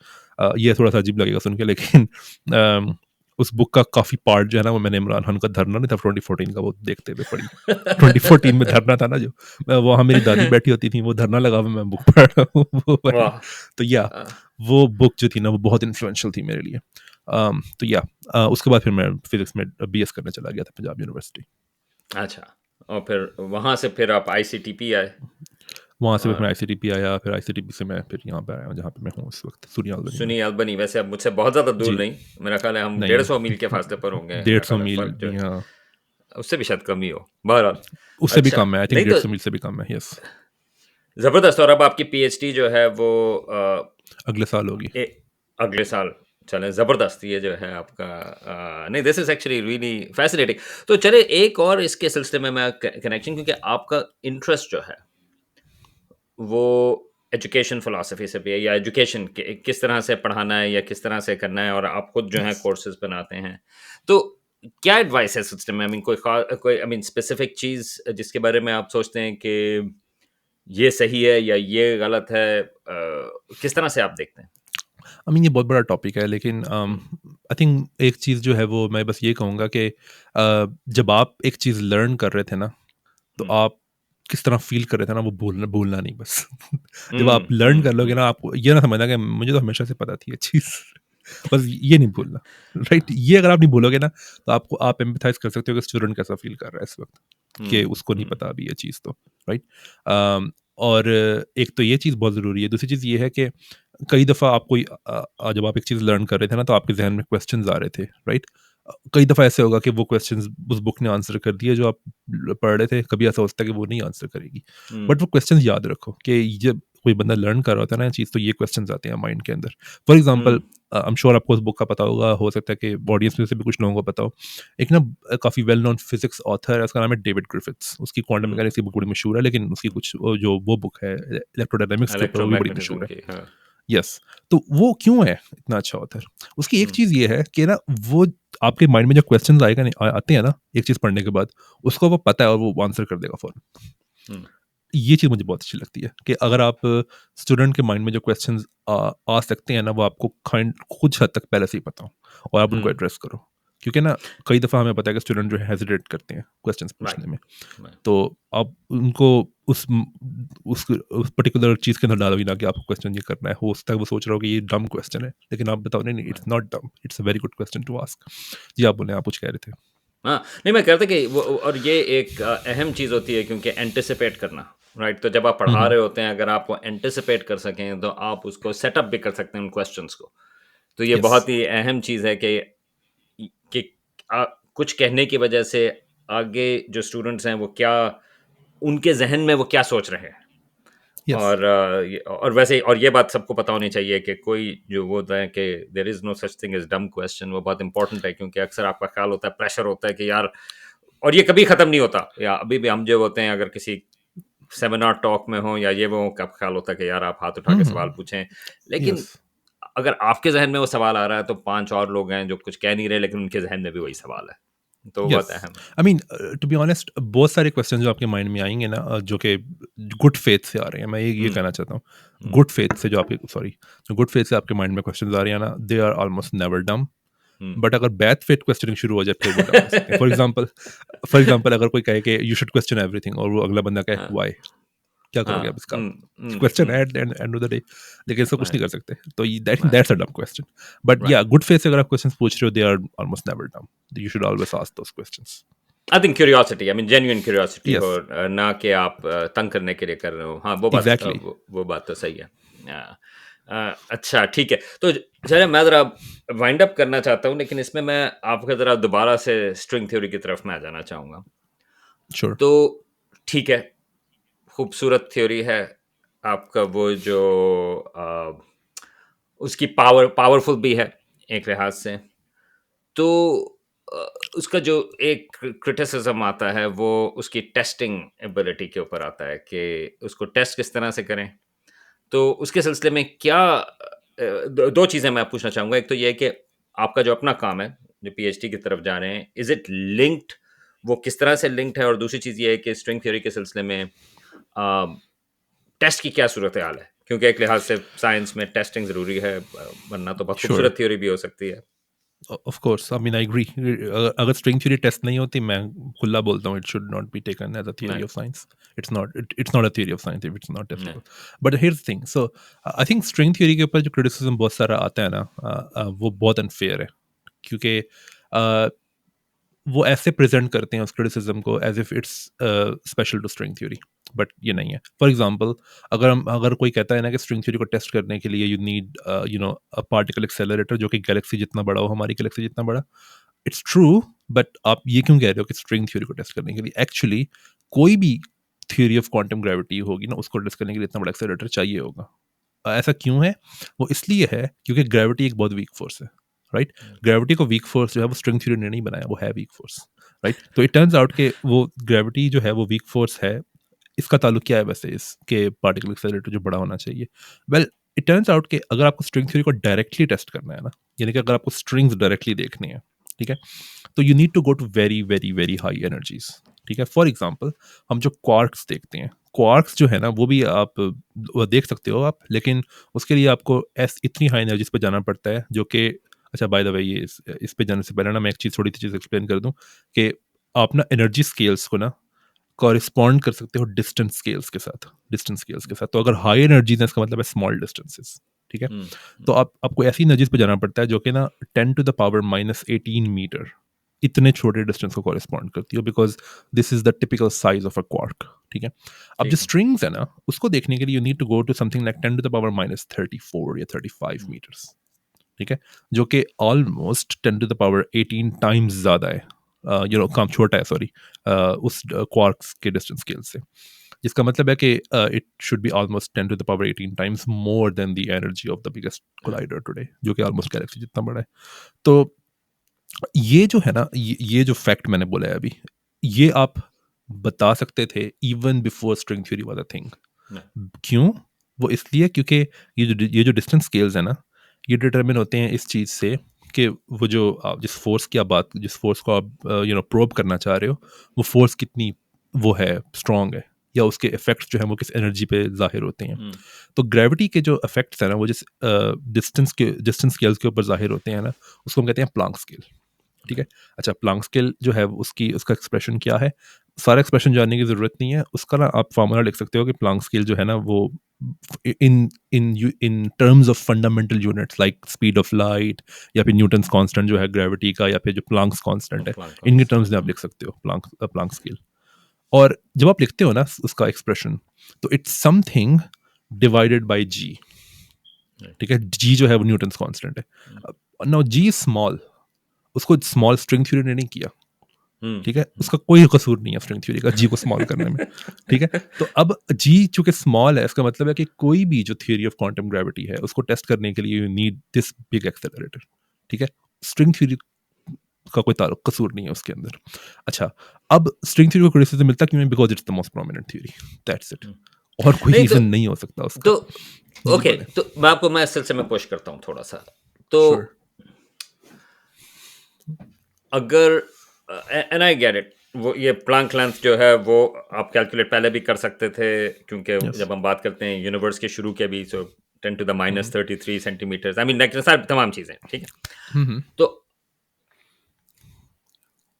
ये थोड़ा सा अजीब लगेगा सुन के, लेकिन अम, उस बुक का काफ़ी पार्ट जो है ना, वो मैंने इमरान खान का धरना नहीं था 2014 का, वो देखते हुए पढ़ी। 2014 में धरना था ना जो, वहाँ मेरी दादी बैठी होती थी, वो धरना लगा हुआ, मैं बुक पढ़ रहा हूँ वो पढ़ी। वाह! तो या अ, वो बुक जो थी ना, वो बहुत इन्फ्लुएंशियल थी मेरे लिए। तो या उसके बाद फिर मैं फिजिक्स में बीएस करने चला गया था पंजाब यूनिवर्सिटी। अच्छा और फिर वहाँ से फिर आप आईसीटीपी आए वहाँ से फिर मैं और आईसीटीपी आया, फिर आईसीटीपी से मैं फिर यहाँ पे आया हूँ जहाँ पे मैं हूँ इस वक्त, सुनी albany में। सुनी अल्बनी वैसे अब मुझसे बहुत ज़्यादा दूर जी, नहीं, मेरा ख़्याल है हम नहीं, 150 मील के फ़ासले पर होंगे, डेढ़ मेरा सौ ख़्याल है मील फ़र्क जो जी है, हाँ, उससे भी शायद कम ही हो, बहरहाल। उससे भी अच्छा, कम है, आई थिंक नहीं तो 150 मील से भी कम है, यस। ज़बरदस्त। और अब आपकी पीएचडी जो है वो अगले साल होगी। ए अगले साल चलें, ज़बरदस्त ये जो है आपका नहीं, this is actually really fascinating. तो चलिए एक और इसके सिलसिले में मैं कनेक्शन, क्योंकि आपका इंटरेस्ट जो है वो एजुकेशन फ़िलॉसफ़ी से भी है, या एजुकेशन कि किस तरह से पढ़ाना है या किस तरह से करना है, और आप खुद जो है यस। कोर्सेज़ बनाते हैं। तो क्या एडवाइस है सिस्टम में? आई मीन कोई आई मीन स्पेसिफ़िक चीज़ जिसके बारे में आप सोचते हैं कि ये सही है या ये गलत है, किस तरह से आप देखते हैं? आई मीन ये बहुत बड़ा टॉपिक है, लेकिन हुँ, आई थिंक एक चीज़ जो है वो मैं बस ये कहूँगा कि जब आप एक चीज़ लर्न कर रहे थे ना, तो हुँ, आप किस तरह फ़ील कर रहे थे ना, वो भूलना भूलना नहीं बस। जब आप हुँ, लर्न हुँ, कर लोगे हुँ, ना, आपको ये ना समझना कि मुझे तो हमेशा से पता थी ये चीज़। बस ये नहीं भूलना, राइट? ये अगर आप नहीं भूलोगे ना, तो आपको आप एम्पैथाइज़ कर सकते हो कि स्टूडेंट कैसा फ़ील कर रहा है इस वक़्त, कि हुँ, उसको नहीं हुँ, पता अभी ये चीज़ तो, राइट? और एक तो ये चीज़ बहुत ज़रूरी है। दूसरी चीज़ ये है कि कई दफ़ा आप कोई जब आप एक चीज़ लर्न कर रहे थे ना, तो आपके ज़हन में क्वेश्चंस आ रहे थे, राइट? कई दफ़ा ऐसे होगा कि वो क्वेश्चंस उस बुक ने आंसर कर दिए जो आप पढ़ रहे थे, कभी ऐसा हो सकता है कि वो नहीं आंसर करेगी। हुँ, बट वो क्वेश्चंस याद रखो कि जब कोई बंदा लर्न कर रहा होता है ना ये चीज़, तो ये क्वेश्चंस आते हैं माइंड के अंदर। For example, hmm, I am sure आपको उस बुक का पता होगा, हो सकता है कि ऑडियंस में से भी कुछ लोगों को पता हो। एक ना काफ़ी वेल नोन फिज़िक्स ऑथर है, उसका नाम है डेविड ग्रिफिथ्स। उसकी क्वांटम हुँ, मैकेनिक्स की बुक बड़ी मशहूर है, लेकिन उसकी कुछ वो बुक है इलेक्ट्रोडायनामिक्स के ऊपर, वो भी बड़ी इलेक्ट्रोमैग्नेटिज़्म मशहूर है। की, हाँ। यस। तो वो क्यों है इतना अच्छा ऑथर? उसकी एक हुँ, चीज़ ये है कि ना, वो आपके माइंड में जो क्वेश्चंस आएगा नहीं आते हैं ना, एक चीज़ पढ़ने के बाद, उसको वो पता है और वो आंसर कर देगा फ़ौरन। हुँ, ये चीज़ मुझे बहुत अच्छी लगती है कि अगर आप स्टूडेंट के माइंड में जो क्वेश्चंस आ सकते हैं ना, वो आपको कुछ हद तक पहले से ही पता हो, और आप उनको हुँ, एड्रेस करो। क्योंकि ना, कई दफ़ा हमें पता है कि स्टूडेंट जो है हेजिटेट करते हैं क्वेश्चंस राइट, पूछने में। राइट, तो आप उनको उस पर्टिकुलर चीज़ के अंदर डालो ही ना कि आपको क्वेश्चन ये करना है। हो सकता है वो सोच रहा हो कि ये डम क्वेश्चन है, लेकिन आप बताओ, नहीं, नहीं, it's right. Not dumb, it's a very good question to ask. जी, आप बोलें, आप कुछ कह रहे थे? हाँ, नहीं मैं कह रहा था कि वो, और ये एक अहम चीज़ होती है, क्योंकि एंटिसिपेट करना, राइट? तो जब आप हुँ, पढ़ा हुँ। रहे होते हैं, अगर आप वो एंटिसिपेट कर सकें, तो आप उसको सेटअप भी कर सकते हैं उन क्वेश्चन्स को। तो ये यस। बहुत ही अहम चीज़ है कि कि कुछ कहने की वजह से आगे जो स्टूडेंट्स हैं, वो क्या, उनके ज़हन में वो क्या सोच रहे हैं। यस। और वैसे ही, और ये बात सबको पता होनी चाहिए कि कोई जो वो होता है कि there is no such thing as dumb question, वो बहुत इंपॉर्टेंट है, क्योंकि अक्सर आपका ख़्याल होता है, प्रेशर होता है कि यार, और ये कभी ख़त्म नहीं होता, या अभी भी हम जो होते हैं, अगर किसी सेमिनार टॉक में हो या ये वो, कब ख़्याल होता है कि यार आप हाथ उठा हुँ, के हुँ। सवाल पूछें। लेकिन यस। अगर आपके ज़हन में वो सवाल आ रहा है, तो 5 और लोग हैं जो कुछ कह नहीं रहे, लेकिन उनके ज़हन में भी वही सवाल है। तो वो यस। बहुत अहम है। I mean, to be honest, बहुत सारे क्वेश्चन जो आपके माइंड में आएँगे ना, जो कि गुड फेथ से आ रहे हैं, मैं ये हुँ, कहना चाहता हूँ। हुँ, गुड फेथ से जो आपके सॉरी जो गुड फेथ से आपके माइंड में क्वेश्चंस आ रहे हैं ना, they are almost never dumb. Hmm. But अगर बैड फेथ क्वेश्चनिंग शुरू हो जाए, फिर वो डम्ब हो सकते हैं। फॉर एग्जांपल, अगर कोई कहे कि यू शुड क्वेश्चन एवरीथिंग, और वो अगला बंदा कहे हाँ, व्हाई? क्या करोगे आप हाँ। इसका? हुँ, हुँ, क्वेश्चन हुँ। है, एंड ऑफ द डे, लेकिन इसका कुछ राइट, नहीं कर सकते। तो that right, that's a dumb question. But या राइट। गुड फेथ से अगर आप क्वेश्चंस पूछ रहे हो, they are almost never dumb. You should always ask those questions. I think curiosity, I mean genuine curiosity हो, यस, ना कि आप तंग करने के लिए कर रहे हो। हाँ, वो बात एग्ज़ैक्टली। वो बात तो सही है। अच्छा ठीक है। तो चलिए मैं ज़रा वाइंड अप करना चाहता हूँ, लेकिन इसमें मैं आपका ज़रा दोबारा से स्ट्रिंग थ्योरी की तरफ मैं जाना चाहूँगा। श्योर। तो ठीक है, खूबसूरत थ्योरी है। आपका वो जो अ, उसकी पावरफुल भी है एक लिहाज से। तो अ, उसका जो एक क्रिटिसिज्म आता है, वो उसकी टेस्टिंग एबिलिटी के ऊपर आता है कि उसको टेस्ट किस तरह से करें। तो उसके सिलसिले में क्या 2 चीज़ें मैं पूछना चाहूँगा। एक तो ये है कि आपका जो अपना काम है, जो पीएचडी की तरफ जा रहे हैं, इज़ इट लिंक्ड, वो किस तरह से लिंक्ड है? और दूसरी चीज़ ये है कि स्ट्रिंग थ्योरी के सिलसिले में टेस्ट की क्या सूरत-ए-हाल है? क्योंकि एक लिहाज से साइंस में टेस्टिंग ज़रूरी है, वरना तो बहुत श्योर। खूबसूरत थ्योरी भी हो सकती है। Of course, I mean, I agree. अगर स्ट्रिंग थ्योरी टेस्ट नहीं होती, मैं खुला बोलता हूँ, it should not be taken as a theory नहीं, of science. It's not a theory of science if it's not नहीं। Testable. But here's the thing, so I think string theory के ऊपर जो क्रिटिसिज्म बहुत सारा आता है ना, वो बहुत अनफेयर है, क्योंकि uh, वो ऐसे प्रेजेंट करते हैं उस क्रिटिसिज्म को as if it's special to string theory, but ये नहीं है। फॉर एग्जांपल, अगर कोई कहता है ना कि स्ट्रिंग थ्योरी को टेस्ट करने के लिए you need a particle accelerator, जो कि गैलेक्सी जितना बड़ा हो, हमारी गैलेक्सी जितना बड़ा। इट्स ट्रू, बट आप ये क्यों कह रहे हो कि स्ट्रिंग थ्योरी को टेस्ट करने के लिए? एक्चुअली कोई भी थ्योरी ऑफ क्वांटम ग्रेविटी होगी ना, उसको टेस्ट करने के लिए इतना बड़ा एक्सेलरेटर चाहिए होगा। ऐसा क्यों है? वो इसलिए है क्योंकि ग्रेविटी एक बहुत वीक फोर्स है, राइट? ग्रेविटी को वीक फोर्स जो है वो स्ट्रिंग थ्योरी ने नहीं बनाया, वो है वीक फोर्स, राइट? तो इट टर्न्स आउट कि वो ग्रेविटी जो है वो वीक फोर्स है। इसका ताल्लुक क्या है वैसे इसके पार्टिकल एक्सेलरेटर जो बड़ा होना चाहिए? वेल, इट टर्न्स आउट कि अगर आपको स्ट्रिंग थ्योरी को डायरेक्टली टेस्ट करना है ना, यानी कि अगर आपको स्ट्रिंग्स डायरेक्टली देखनी है, ठीक है, तो you need to go to very very very high energies. ठीक है, फॉर एग्जांपल हम जो क्वार्क्स देखते हैं, क्वार्क्स जो है ना वो भी आप वो देख सकते हो आप, लेकिन उसके लिए आपको इतनी हाई एनर्जीज पे जाना पड़ता है जो कि, अच्छा बाय द वे, ये इस पे जाने से पहले ना मैं एक चीज़ थोड़ी सी चीज़ एक्सप्लेन कर दूं कि आप ना एनर्जी स्केल्स को ना कॉरिस्पॉन्ड कर सकते हो डिस्टेंस स्केल्स के साथ। तो अगर हाई एनर्जीज है इसका मतलब है स्मॉल डिस्टेंसेस। ठीक है, तो आपको ऐसी एनर्जीज पे जाना पड़ता है जो कि ना 10⁻⁻18 मीटर इतने छोटे डिस्टेंस को कॉरिस्पॉन्ड करती हो, because this is the typical size of a quark. ठीक है, अब जो ठीक है। स्ट्रिंग्स है ना उसको देखने के लिए you need to go to something like 10⁻34 या 35 मीटर्स। ठीक है, जो कि ऑलमोस्ट 10⁻18 टाइम्स ज़्यादा है, कम छोटा है, सॉरी, उस क्वार्क्स के डिस्टेंस स्केल से, जिसका मतलब है कि it should be almost 10⁻18 times more than the energy of the biggest collider today, जो कि ऑलमोस्ट गैलेक्सी जितना बड़ा है। तो ये जो है ना, ये जो फैक्ट मैंने बोला है अभी, ये आप बता सकते थे even before string theory was a thing. क्यों? वो इसलिए क्योंकि ये जो डिस्टेंस स्केल्स है ना, ये डिटरमिन होते हैं इस चीज़ से कि वो जो आप जिस फोर्स को आप प्रोब करना चाह रहे हो, वो फोर्स कितनी वो है, स्ट्रांग है, या उसके इफेक्ट्स जो है वो किस एनर्जी पे जाहिर होते हैं। तो ग्रेविटी के जो इफेक्ट्स हैं ना, वो जिस डिस्टेंस स्केल्स के ऊपर जाहिर होते हैं ना, उसको हम कहते हैं प्लांक स्केल। ठीक है, अच्छा, प्लांक स्केल जो है उसका एक्सप्रेशन क्या है? सारा एक्सप्रेशन जानने की ज़रूरत नहीं है, उसका ना आप फार्मूला लिख सकते हो कि प्लांक स्केल जो है ना वो इन terms of fundamental units like speed of light, या फिर न्यूटन्स कांस्टेंट जो है ग्रेविटी का, या फिर जो प्लांक्स कांस्टेंट है, इनके टर्म्स में आप लिख सकते हो प्लांक स्केल। और जब आप लिखते हो ना उसका एक्सप्रेशन, तो इट्स समथिंग डिवाइडेड बाय जी। ठीक है, जी जो है वो न्यूटन्स कांस्टेंट है। नाउ जी इज स्मॉल, उसको स्मॉल स्ट्रिंग थ्योरी ने नहीं किया। ठीक है, उसका कोई कसूर नहीं है स्ट्रिंग थ्योरी का जी को स्मॉल करने में। ठीक है, तो अब जी चूंकि स्मॉल है, इसका मतलब है कि कोई भी जो थ्योरी ऑफ क्वांटम ग्रेविटी है उसको टेस्ट करने के लिए you need this big accelerator. ठीक है, स्ट्रिंग थ्योरी का कोई ताल्लुक कसूर नहीं है उसके अंदर। अच्छा, अब स्ट्रिंग थ्योरी को क्रिटिसिज्म मिलता क्यों है? Because it's the most prominent theory, that's it. और कोई नहीं रीजन नहीं हो सकता उसका। तो जी ओके, बोले। तो मैं इस सिलसिले में पुश करता हूँ थोड़ा सा। तो श्योर। अगर एंड आई गेट इट, वो ये प्लांक लेंथ जो है वो आप कैलकुलेट पहले भी कर सकते थे, क्योंकि यस। जब हम बात करते हैं यूनिवर्स के शुरू के भी, सो 10⁻³ सेंटीमीटर, आई मीन सारी तमाम चीज़ें, ठीक है। तो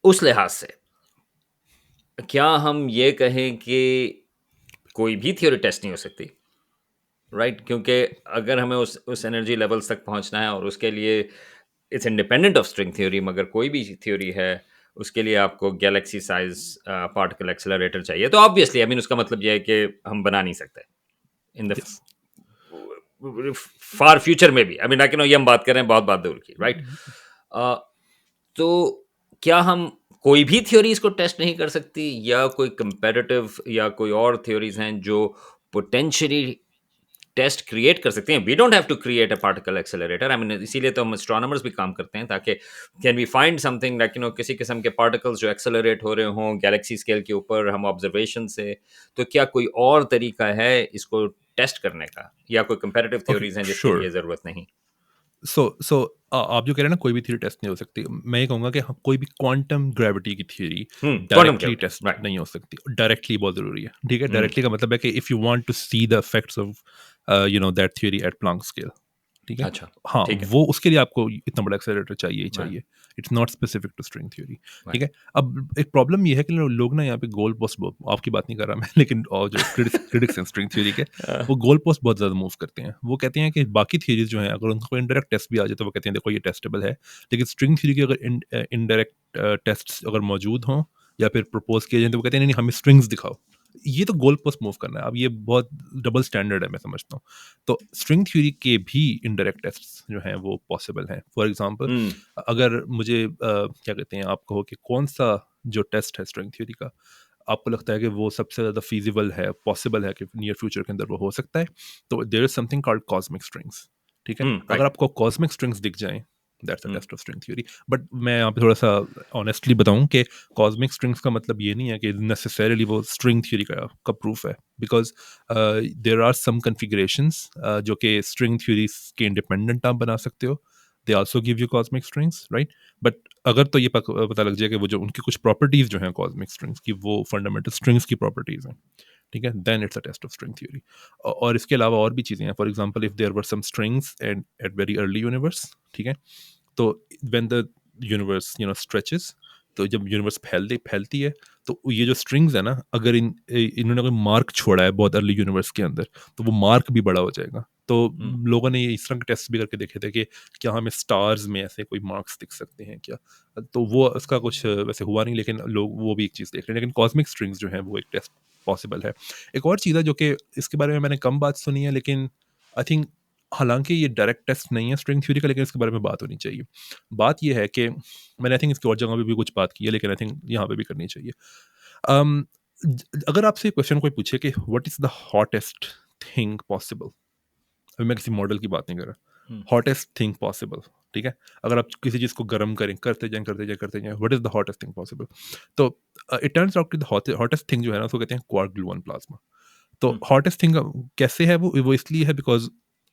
उस लिहाज से क्या हम ये कहें कि कोई भी थ्योरी टेस्ट नहीं हो सकती, राइट? क्योंकि अगर हमें उस एनर्जी लेवल्स तक पहुंचना है और उसके लिए it's independent of string theory, मगर कोई भी थ्योरी है उसके लिए आपको गैलेक्सी साइज पार्टिकल एक्सेलरेटर चाहिए, तो ऑब्वियसली आई मीन उसका मतलब यह है कि हम बना नहीं सकते in the yes. Far future में भी। आई मीन ये हम बात कर रहे हैं बहुत दूर की, राइट? तो क्या हम कोई भी थ्योरी इसको टेस्ट नहीं कर सकती, या कोई कंपैरेटिव या कोई और थ्योरीज हैं जो पोटेंशियली टेस्ट क्रिएट कर सकते हैं? We don't have to create a particle accelerator, I mean इसीलिए तो हम एस्ट्रोनॉमर्स भी काम करते हैं, ताकि can we find something like किसी किस्म के पार्टिकल्स जो एक्सेलरेट हो रहे हों गैलेक्सी स्केल के ऊपर हम ऑब्जर्वेशन से। तो क्या कोई और तरीका है इसको टेस्ट करने का, या कोई कंपैरेटिव ओके, थ्योरीज हैं जिसके श्योर। लिए ज़रूरत नहीं? सो आप जो कह रहे हैं ना कोई भी थ्योरी टेस्ट नहीं हो सकती, मैं ये कहूँगा कि कोई भी क्वांटम ग्रेविटी की theory quantum directly gravity, test right. नहीं हो सकती। डायरेक्टली बहुत ज़रूरी है। ठीक है, डायरेक्टली का मतलब है कि if you want to see the effects of that theory at Planck scale, ठीक है, अच्छा, हाँ, ठीक है, वो उसके लिए आपको इतना बड़ा एक्सेलरेटर चाहिए ही राइट, चाहिए। It's not specific to string theory. ठीक राइट। है, अब एक प्रॉब्लम ये है कि लोग ना यहाँ पे गोल पोस्ट, आपकी बात नहीं कर रहा मैं, लेकिन और जो क्रिटिक्स हैं स्ट्रिंग थ्योरी के, वो गोल पोस्ट बहुत ज़्यादा मूव करते हैं। वो कहते हैं कि बाकी थ्योरीज जो हैं अगर उनको इंडायरेक्ट टेस्ट भी आ जाए तो वो कहते हैं देखो ये टेस्टेबल है, लेकिन स्ट्रिंग थ्योरी के अगर इनडायरेक्ट टेस्ट अगर मौजूद हों या फिर प्रपोज किए जाए तो वो कहते हैं नहीं नहीं, हमें स्ट्रिंग्स दिखाओ। ये तो गोल पोस्ट मूव करना है। अब ये बहुत डबल स्टैंडर्ड है मैं समझता हूँ। तो स्ट्रिंग थ्योरी के भी इनडायरेक्ट टेस्ट जो हैं वो पॉसिबल हैं। फॉर एग्जांपल, अगर मुझे क्या कहते हैं आप कहो कि कौन सा जो टेस्ट है स्ट्रिंग थ्योरी का, आपको लगता है कि वो सबसे ज़्यादा feasible है, possible है कि नियर फ्यूचर के अंदर वो हो सकता है, तो there is something called cosmic strings, ठीक है? अगर राइट। आपको कॉस्मिक स्ट्रिंग्स दिख जाएं, that's a test of string theory. But मैं यहाँ पे थोड़ा सा ऑनेस्टली बताऊं कि कॉस्मिक स्ट्रिंग्स का मतलब ये नहीं है कि नेसेसरीली वो स्ट्रिंग थ्योरी का प्रूफ है, बिकॉज देर आर सम कन्फिगरेशंस जो कि स्ट्रिंग थ्योरी के इंडिपेंडेंट आप बना सकते हो, they also give you cosmic strings, right? But अगर तो ये पता लग जाए कि वो जो उनकी कुछ प्रॉपर्टीज जो हैं कॉस्मिक स्ट्रिंग्स की, वो फंडामेंटल स्ट्रिंग्स की प्रॉपर्टीज हैं, ठीक है, then it's a test of string theory. और इसके अलावा और भी चीज़ें हैं, for example if there were some strings and at very early universe, ठीक है, तो व्हेन द यूनिवर्स स्ट्रेचेस, तो जब यूनिवर्स फैलती है, तो ये जो स्ट्रिंग्स है ना, अगर इन्होंने कोई मार्क छोड़ा है बहुत अर्ली यूनिवर्स के अंदर, तो वो मार्क भी बड़ा हो जाएगा। तो लोगों ने ये इस तरह के टेस्ट भी करके देखे थे कि क्या हमें स्टार्स में ऐसे कोई मार्क्स दिख सकते हैं क्या, तो वो उसका कुछ वैसे हुआ नहीं, लेकिन लोग वो भी एक चीज़ देख रहे हैं, लेकिन कॉस्मिक स्ट्रिंग्स जो हैं वो एक टेस्ट पॉसिबल है। एक और चीज़ है जो कि इसके बारे में मैंने कम बात सुनी है, लेकिन आई थिंक हालांकि ये डायरेक्ट टेस्ट नहीं है स्ट्रिंग थ्योरी का, लेकिन इसके बारे में बात होनी चाहिए। बात ये है कि मैंने आई थिंक इसकी और जगह पे भी कुछ बात की है, लेकिन आई थिंक यहाँ पे भी करनी चाहिए। अम, अगर आपसे क्वेश्चन कोई पूछे कि what is the hottest thing possible, अभी मैं किसी मॉडल की बात नहीं कर रहा, हॉटेस्ट थिंग पॉसिबल, ठीक है, अगर आप किसी चीज़ को गर्म करें, करते जाएं, what is the hottest thing possible, तो इट टर्न्स आउट कि द हॉटेस्ट थिंग जो है ना, उसको कहते हैं क्वार्क ग्लूऑन प्लाज्मा। तो हॉटेस्ट थिंग कैसे है वो इसलिए है बिकॉज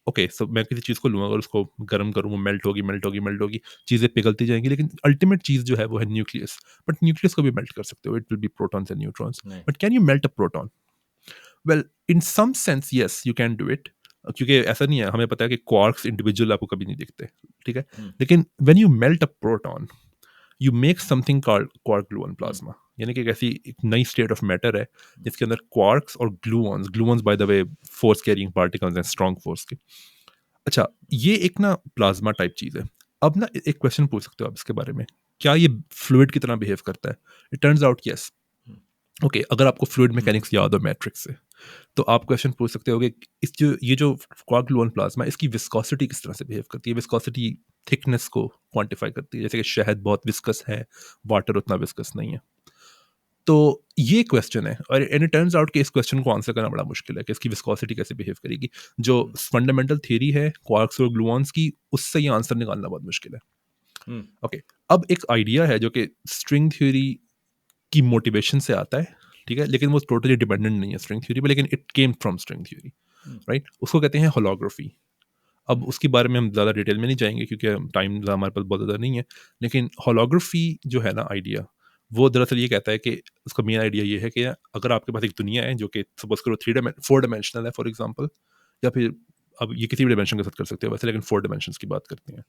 ओके, सो मैं किसी चीज़ को लूँगा और उसको गर्म करूँ, वो मेल्ट होगी, चीज़ें पिघलती जाएंगी, लेकिन अल्टीमेट चीज़ जो है वो है न्यूक्लियस। बट न्यूक्लियस को भी मेल्ट कर सकते हो, it will be protons and neutrons, but can you melt a proton? Well, in some sense yes you can do it, क्योंकि ऐसा नहीं है, हमें पता है कि क्वार्क्स इंडिविजुअल आपको कभी नहीं दिखते, ठीक है, लेकिन when you melt a proton you make something called quark gluon plasma, यानी कि एक ऐसी एक नई स्टेट ऑफ मैटर है जिसके अंदर क्वार्क्स और gluons by the way force carrying particles हैं, स्ट्रॉन्ग फोर्स के। अच्छा, ये एक ना प्लाज्मा टाइप चीज़ है। अब ना एक क्वेश्चन पूछ सकते हो आप इसके बारे में, क्या ये फ्लूइड की तरह बिहेव करता है? It turns out yes. Okay, अगर आपको फ्लूइड मैकेनिक्स याद हो मैट्रिक्स से, तो आप क्वेश्चन पूछ सकते हो कि ये जो क्वार्क ग्लूऑन प्लाज्मा, इसकी विस्कोसिटी किस तरह से बिहेव करती है? विस्कोसिटी थिकनेस को क्वांटिफाई करती है, जैसे कि शहद बहुत विस्कस है, वाटर उतना विस्कस नहीं है। तो ये क्वेश्चन है, और एंड इट टर्न्स आउट कि इस क्वेश्चन को आंसर करना बड़ा मुश्किल है कि इसकी विस्कोसिटी कैसे बिहेव करेगी। जो फंडामेंटल थ्योरी है क्वार्क्स और ग्लूऑन्स की, उससे ये आंसर निकालना बहुत मुश्किल है। ओके, अब एक आइडिया है जो कि स्ट्रिंग थ्योरी की मोटिवेशन से आता है, ठीक है, लेकिन वो टोटली डिपेंडेंट नहीं है स्ट्रिंग थ्योरी पे, लेकिन it came from string theory, right? उसको कहते हैं होलोग्राफी। अब उसके बारे में हम ज़्यादा डिटेल में नहीं जाएंगे क्योंकि टाइम हमारे पास बहुत ज़्यादा नहीं है, लेकिन होलोग्राफी जो है ना आइडिया, वो दरअसल ये कहता है कि उसका मेन आइडिया ये है कि अगर आपके पास एक दुनिया है जो कि सपोज करो 4 डायमेंशनल है फॉर एग्जांपल, या फिर अब ये किसी भी डायमेंशन के साथ कर सकते हो वैसे, लेकिन 4 डायमेंशंस की बात करते हैं,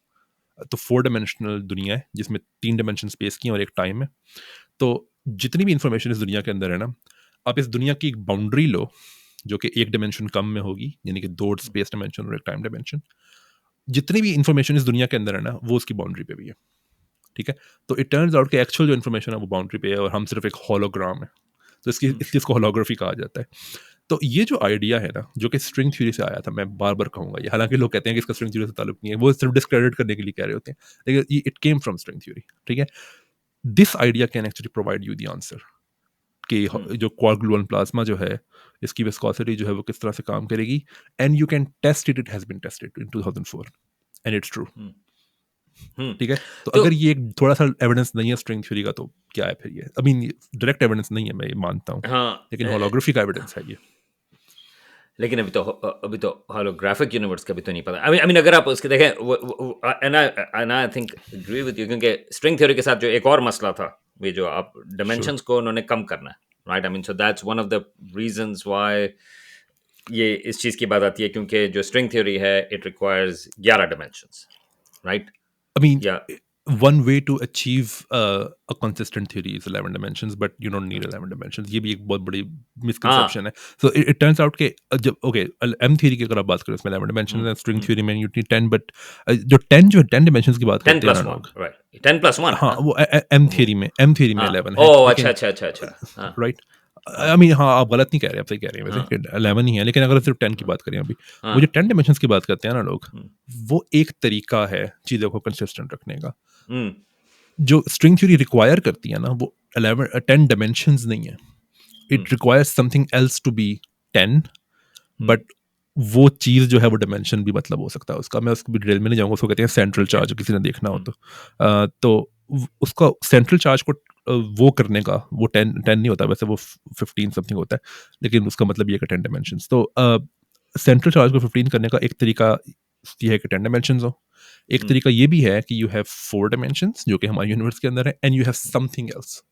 तो 4 डायमेंशनल दुनिया है जिसमें 3 डायमेंशन स्पेस की और एक टाइम है। तो जितनी भी इंफॉर्मेशन इस दुनिया के अंदर है ना, आप इस दुनिया की एक बाउंड्री लो जो कि एक डायमेंशन कम में होगी, यानी कि 2 स्पेस डायमेंशन और एक टाइम डायमेंशन, जितनी भी इंफॉर्मेशन इस दुनिया के अंदर है ना, वो उसकी बाउंड्री पे भी है, ठीक है? तो इट टर्न्स आउट कि एक्चुअल जो इन्फॉर्मेशन है वो बाउंड्री पे है और हम सिर्फ एक होलोग्राम है, तो इसलिए इसको होलोग्राफी कहा जाता है। तो ये जो आइडिया है ना, जो कि स्ट्रिंग थ्योरी से आया था, मैं बार बार कहूंगा ये, हालांकि लोग कहते हैं कि इसका स्ट्रिंग थ्योरी से ताल्लुक नहीं है, वो सिर्फ डिस्क्रेडिट करने के लिए कह रहे होते हैं, लेकिन it came from string theory, ठीक है? This idea can actually provide you the answer कि जो क्वार्क ग्लूऑन प्लाज्मा जो है, इसकी विस्कोसिटी जो है वो किस तरह से काम करेगी, and you can test it, it has been tested in 2004 and it's true, ठीक है? तो तो अगर ये एक थोड़ा सा एविडेंस नहीं है स्ट्रिंग थ्योरी का, तो क्या है फिर? ये आई मीन डायरेक्ट एविडेंस नहीं है, मैं ये मानता हूँ, हाँ, लेकिन होलोग्राफी का एविडेंस है ये। लेकिन अभी तो होलोग्राफिक यूनिवर्स का भी तो नहीं पता। आई मीन अगर आप उसके देखें, and I think agree with you, क्योंकि स्ट्रिंग थ्योरी के साथ जो एक और मसला था, ये जो आप डायमेंशंस को उन्होंने कम करना है, right? I mean so that's one of the reasons why ये इस चीज़ की बात आती है, क्योंकि जो स्ट्रिंग थ्योरी है it requires 11 dimensions, right? I mean, या one way to achieve a consistent theory is 11 dimensions, but you don't need 11 dimensions. ये भी एक बहुत बड़ी misconception है. So it turns out कि जब M theory की अगर आप बात करें, उसमें 11 dimensions है, string theory में you need 10, but जो 10 dimensions की बात 10 करते हैं plus ना 1, लोग, right? 10 plus 1 हाँ, वो M theory में 11 है, ओह, लेकिन अच्छा, हाँ, राइट, आई मीन हाँ, आप गलत नहीं कह रहे, आप सही कह रहे हैं वैसे, 11 ही है, लेकिन अगर सिर्फ 10 की बात करें अभी, वो जो 10 डायमेंशंस की बात करते हैं ना लोग, वो एक तरीका है चीज़ों को कंसिस्टेंट रखने का। जो स्ट्रिंग थ्योरी रिक्वायर करती है ना, वो 10 डायमेंशंस नहीं है, it requires something else to be 10, but वो चीज़ जो है वो डिमेंशन भी मतलब हो सकता है उसका। मैं उसको भी डिटेल में नहीं जाऊँगा, उसको कहते हैं सेंट्रल चार्ज, किसी ने देखना हो तो। तो उसका सेंट्रल चार्ज को वो करने का वो 10 नहीं होता वैसे, वो 15 समथिंग होता है, लेकिन उसका मतलब ये है कि 10 डायमेंशंस। तो सेंट्रल चार्ज को 15 करने का एक तरीका ये है कि 10 डायमेंशंस हो। एक तरीका ये भी है कि यू हैव 4 डायमेंशंस जो कि हमारे यूनिवर्स के अंदर है, and you have something else.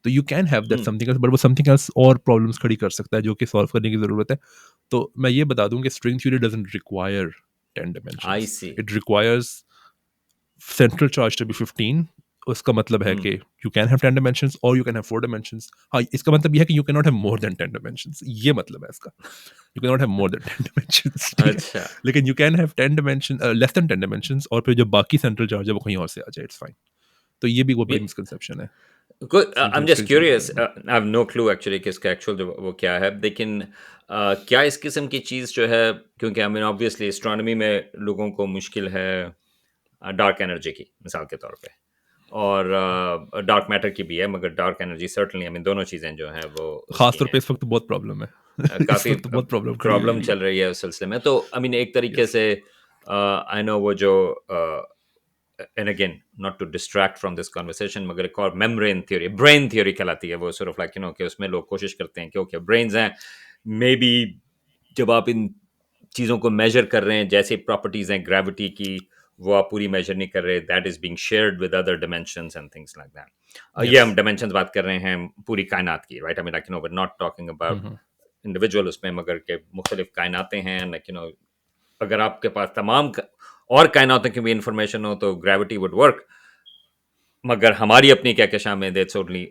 So you can have that something else, but वो समथिंग एल्स और प्रॉब्लम्स खड़ी कर सकता है जो कि सॉल्व करने की ज़रूरत है। तो मैं ये बता दूं कि string theory doesn't require 10 I dimensions. See. It requires central charge to be 15. उसका मतलब है कि you can have 10 dimensions or you can have 4 dimensions. हाँ, इसका मतलब ये है कि you cannot have more than 10 dimensions. ये मतलब है इसका। You cannot have more than 10 dimensions. ठीक है? अच्छा। लेकिन you can have 10 dimensions, less than 10 dimensions, और फिर जो बाकी central charge है वो कहीं और से आ जाए, it's fine. तो ये भी बहुत बड़ी misconception है I am just string theory के क्यूरियस, बारे में। I have no clue actually कि इसका एक्चुअल जो वो क्या है, लेकिन क्या इस किस्म की चीज़ जो है, क्योंकि आई मीन ऑब्वियसली एस्ट्रोनॉमी में लोगों को मुश्किल है डार्क एनर्जी की, मिसाल के तौर पे, और डार्क मैटर की भी है, मगर dark energy certainly, I mean दोनों चीज़ें जो हैं वो खास उसकी तौर पे हैं। इस वक्त बहुत प्रॉब्लम है। इस काफ़ी वक्त बहुत प्रॉब्लम खड़ी हुई प्रॉब्लम हुई चल है। रही है उस सिलसिले में। तो आई मीन एक तरीके Yes. से आई नो वो जो and again not to distract from this conversation, मगर एक और मेम्ब्रेन थ्योरी, ब्रेन थ्योरी कहलाती है वो, sort of like कि उसमें लोग कोशिश करते हैं कि ओके ब्रेन्स हैं, मे बी जब आप इन चीज़ों को मेजर कर रहे हैं, जैसे प्रॉपर्टीज हैं ग्रेविटी की, वो आप पूरी मेजर नहीं कर रहे, that is being shared with other dimensions and things like that. ये हम Yes. डिमेंशंस बात कर रहे हैं पूरी कायनात की, right? I mean like we not talking about Mhm. Individual उसमें, मगर के मुख्तलिफ कायनातें हैं, लाइक अगर आपके पास तमाम और कायनातों की भी इंफॉर्मेशन हो तो ग्रेविटी वुड वर्क, मगर हमारी अपनी कहकशां में दैट्स ओनली,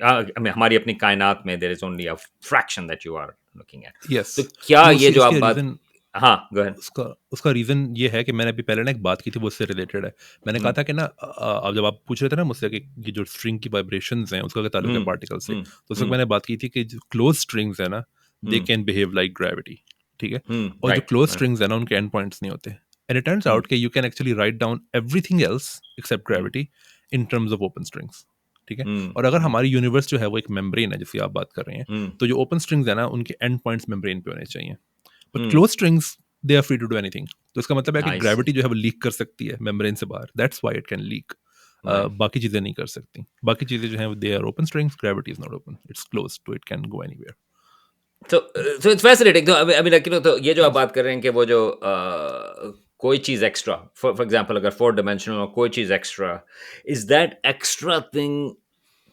हमारी अपनी कायनात में there is only a fraction that you are looking at. तो Yes. क्या नहीं, ये उसके जो आप इसके बात, रीज़न हाँ गो अहेड। उसका उसका रीज़न ये है कि मैंने अभी पहले ना एक बात की थी, वो उससे रिलेटेड है। मैंने कहा हम्म था कि ना अब जब आप पूछ रहे थे ना मुझसे कि ये जो स्ट्रिंग की वाइब्रेशंस हैं उसका क्या ताल्लुक है हम्म पार्टिकल से, हम्म तो उस वक्त हम्म मैंने बात की थी कि जो क्लोज स्ट्रिंग्स है ना, they can behave like gravity. ठीक है? और जो राइट क्लोज राइट। स्ट्रिंग्स है ना उनके एंड पॉइंट्स नहीं होते, and it turns hmm out कि you can actually write down everything else except hmm gravity in terms of open strings. ठीक है? हम्म और अगर हम्म हमारी यूनिवर्स जो है वो एक मेम्ब्रेन है जिसकी आप बात कर रहे हैं, हम्म तो जो ओपन स्ट्रिंग्स है ना उनके एंड पॉइंट्स मेम्ब्रेन पे होने चाहिए। But hmm close strings they are free to do anything. तो इसका मतलब है कि आई सी। ग्रेविटी जो है वो लीक कर सकती है मेम्ब्रेन से बाहर, that's why it can leak. Right. बाकी चीजें नहीं कर सकती। बाकी चीजें जो हैं they are open strings, gravity is not open, it's close to, it can go anywhere. तो सो इट्स फैसिनेटिंग। तो आई मीन तो ये जो आप यस। बात कर रहे हैं कि वो जो कोई चीज़ एक्स्ट्रा, फॉर एग्जांपल अगर फोर डायमेंशनल और कोई चीज़ extra, is that extra thing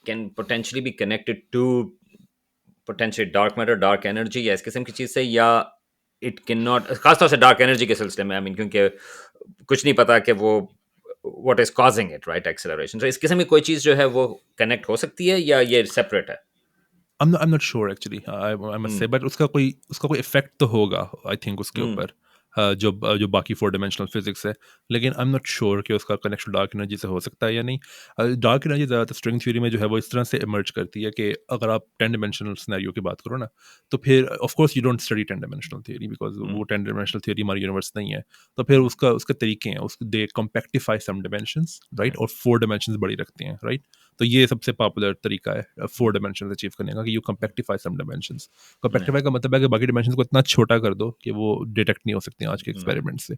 can potentially be connected to potential dark matter, dark energy, या इस किस्म की चीज़ से, या इट कैन नॉट, खासतौर से डार्क एनर्जी के सिलसिले में, आई मीन क्योंकि कुछ नहीं पता कि वो what is causing it, right, acceleration. तो इस किस्म की कोई चीज़ जो है वो कनेक्ट हो सकती है या ये सेपरेट है? I'm not sure actually. I must hmm say, but उसका कोई इफेक्ट तो होगा आई थिंक उसके हम्म ऊपर, जो बाकी 4 डायमेंशनल फिजिक्स है। लेकिन आई एम नॉट श्योर कि उसका कनेक्शन डार्क एनर्जी से हो सकता है या नहीं। डार्क एनर्जी ज़्यादातर स्ट्रिंग थ्योरी में जो है वो इस तरह से इमर्ज करती है कि अगर आप 10 डायमेंशनल सिनेरियो की बात करो ना, तो फिर of course you don't study 10 dimensional theory because hmm वो 10 डायमेंशनल थ्योरी हमारी यूनिवर्स नहीं है। तो फिर उसका उसके तरीके हैं, उस दे कॉम्पैक्टिफाई सम डायमेंशंस, राइट, और 4 डायमेंशंस बड़ी रखते हैं, राइट। तो ये सबसे पॉपुलर तरीका है 4 डायमेंशंस अचीव करने का, कि यू कॉम्पैक्टिफाई सम डायमेंशंस। कॉम्पैक्टिफाई का मतलब है कि बाकी डायमेंशंस को इतना छोटा कर दो कि वो डिटेक्ट नहीं हो सकते आज के एक्सपेरिमेंट से।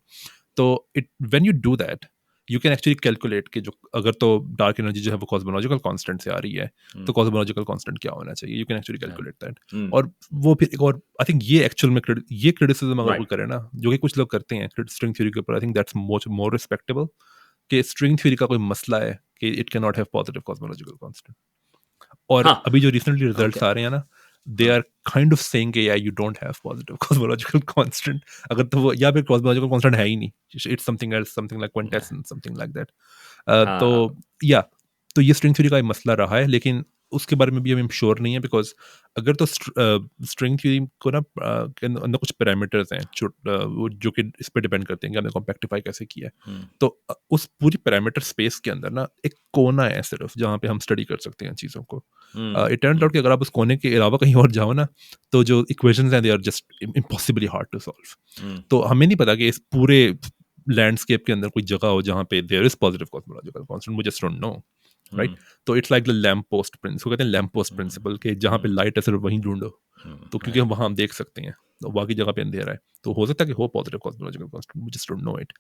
तो it when you do that, you can actually calculate कि जो अगर तो डार्क एनर्जी जो है वो कॉस्मोलॉजिकल कांस्टेंट से आ रही है, तो कॉस्मोलॉजिकल कांस्टेंट क्या होना चाहिए, you can actually calculate that. और वो फिर एक और आई थिंक ये एक्चुअल में ये क्रिटिसिज्म अगर कोई राइट। करे ना, जो कि कुछ लोग करते हैं स्ट्रिंग थ्योरी के ऊपर, I think that's much more respectable, कि स्ट्रिंग थ्योरी का कोई मसला है कि it can not have positive cosmological constant. और हाँ। अभी जो रिसेंटली ओके। रिजल्ट्स आ रहे हैं ना, दे हाँ। आर काइंड ऑफ सेइंग कि या you don't have positive cosmological constant. अगर तो वो या फिर कॉस्मोलॉजिकल कांस्टेंट है ही नहीं, it's something else, something like quintessence, something like that. तो हाँ। या तो ये स्ट्रिंग थ्योरी का एक मसला रहा है, लेकिन उसके बारे में भी हम श्योर नहीं है बिकॉज अगर तो स्ट्रिंग थ्योरी को ना के अंदर कुछ पैरामीटर्स हैं वो जो कि इस पे डिपेंड करते हैं कि हमने कॉम्पैक्टिफाई कैसे किया है। तो उस पूरी पैरामीटर स्पेस के अंदर ना एक कोना है सिर्फ जहाँ पे हम स्टडी कर सकते हैं चीज़ों को। इट टर्न्स आउट कि अगर आप उस कोने के अलावा कहीं और जाओ ना, तो जो इक्वेशंस हैं they are just impossibly hard to solve. तो हमें नहीं पता कि इस पूरे लैंडस्केप के अंदर कोई जगह हो जहाँ पे there is positive cosmological constant, we just don't know. Right? तो it's like the lamp post prince, कहते हैं लैम्प पोस्ट प्रिंसिपल, कि जहाँ पे लाइट है सिर्फ वहीं ढूंढो, तो क्योंकि हम वहाँ हम देख सकते हैं, तो बाकी जगह पे अंधेरा है, तो हो सकता है कि हो positive cosmological constant, we just don't know it.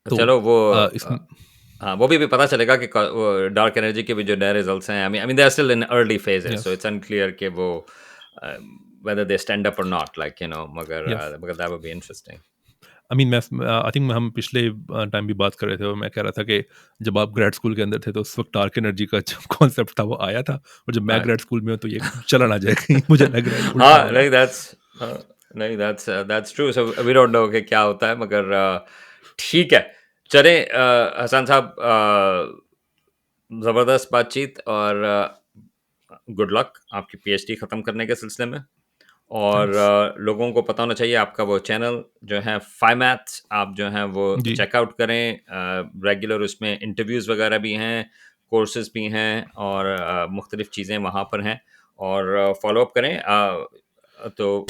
तो चलो वो इस हाँ वो भी पता चलेगा कि वो डार्क एनर्जी के भी जो नए रिजल्ट्स हैं, I mean they are still in early phases, so yes it's unclear कि वो whether they stand up or not, like you know, yes मगर that would be interesting. I mean मैं I think हम पिछले time भी बात कर रहे थे, और मैं कह रहा था कि जब आप ग्रेड स्कूल के अंदर थे तो उस वक्त डार्क एनर्जी का जो कॉन्सेप्ट था वो आया था, और जब मैं हाँ ग्रेड स्कूल में हूँ तो ये चला ना जाए कहीं, मुझे लग रहा है ये उल्टा हाँ हो रहा नहीं that's true, so we don't know कि क्या होता है, मगर ठीक है। चलें हसन साहब, ज़बरदस्त बातचीत, और गुड लक आपकी पीएचडी ख़त्म करने के सिलसिले में। है। और थैंक्स। लोगों को पता होना चाहिए आपका वो चैनल जो है फाइमैथ्स, आप जो हैं वो जी चेकआउट करें। रेगुलर उसमें इंटरव्यूज़ वगैरह भी हैं, कोर्सेज़ भी हैं, और मुख्तलिफ़ चीज़ें वहाँ पर हैं, और फ़ॉलो अप करें। तो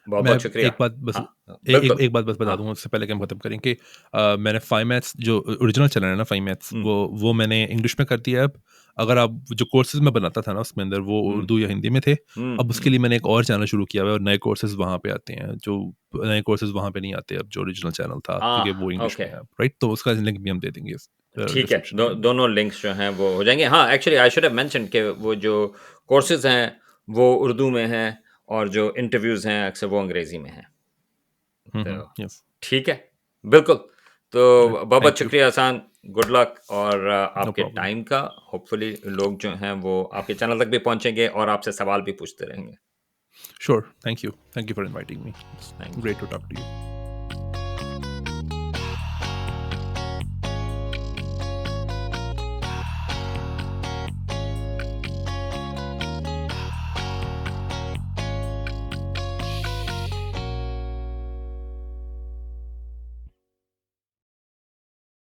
बहुत मैं बहुत शुक्रिया। एक बात बस हाँ एक बिल्कुल। एक बात बस बता हाँ। दूँ उससे पहले कि हम खत्म करें, कि मैंने फाइव मैथ्स जो ओरिजिनल चैनल है ना, फाइव मैथ्स, हम्म, वो मैंने इंग्लिश में कर दिया है अब। अगर आप जो कोर्सेज मैं बनाता था ना उसमें अंदर, वो हम्म, उर्दू या हिंदी में थे। अब उसके हम्म। लिए मैंने एक और चैनल शुरू किया हुआ है, और नए कोर्सेज वहाँ पे आते हैं, जो नए कोर्सेज वहाँ पे नहीं आते अब, जो ओरिजिनल चैनल था, क्योंकि वो इंग्लिश ओके, में है, राइट? तो उसका लिंक भी हम दे देंगे ठीक है। डिस्क्रिप्शन में। दोनों लिंक्स जो हैं वो हो जाएंगे। हाँ actually I should have mention कि वो जो कोर्सेज हैं वो उर्दू में हैं, और जो इंटरव्यूज़ हैं अक्सर वो अंग्रेज़ी में हैं। तो यस। ठीक है, बिल्कुल। तो बहुत बहुत थैंक यू। शुक्रिया एहसान, गुड लक, और नो आपके प्रॉब्लम। टाइम का। होपफुली लोग जो हैं वो आपके चैनल तक भी पहुंचेंगे और आपसे सवाल भी पूछते रहेंगे। Sure. Thank you for inviting me. Thank great you. To talk to you.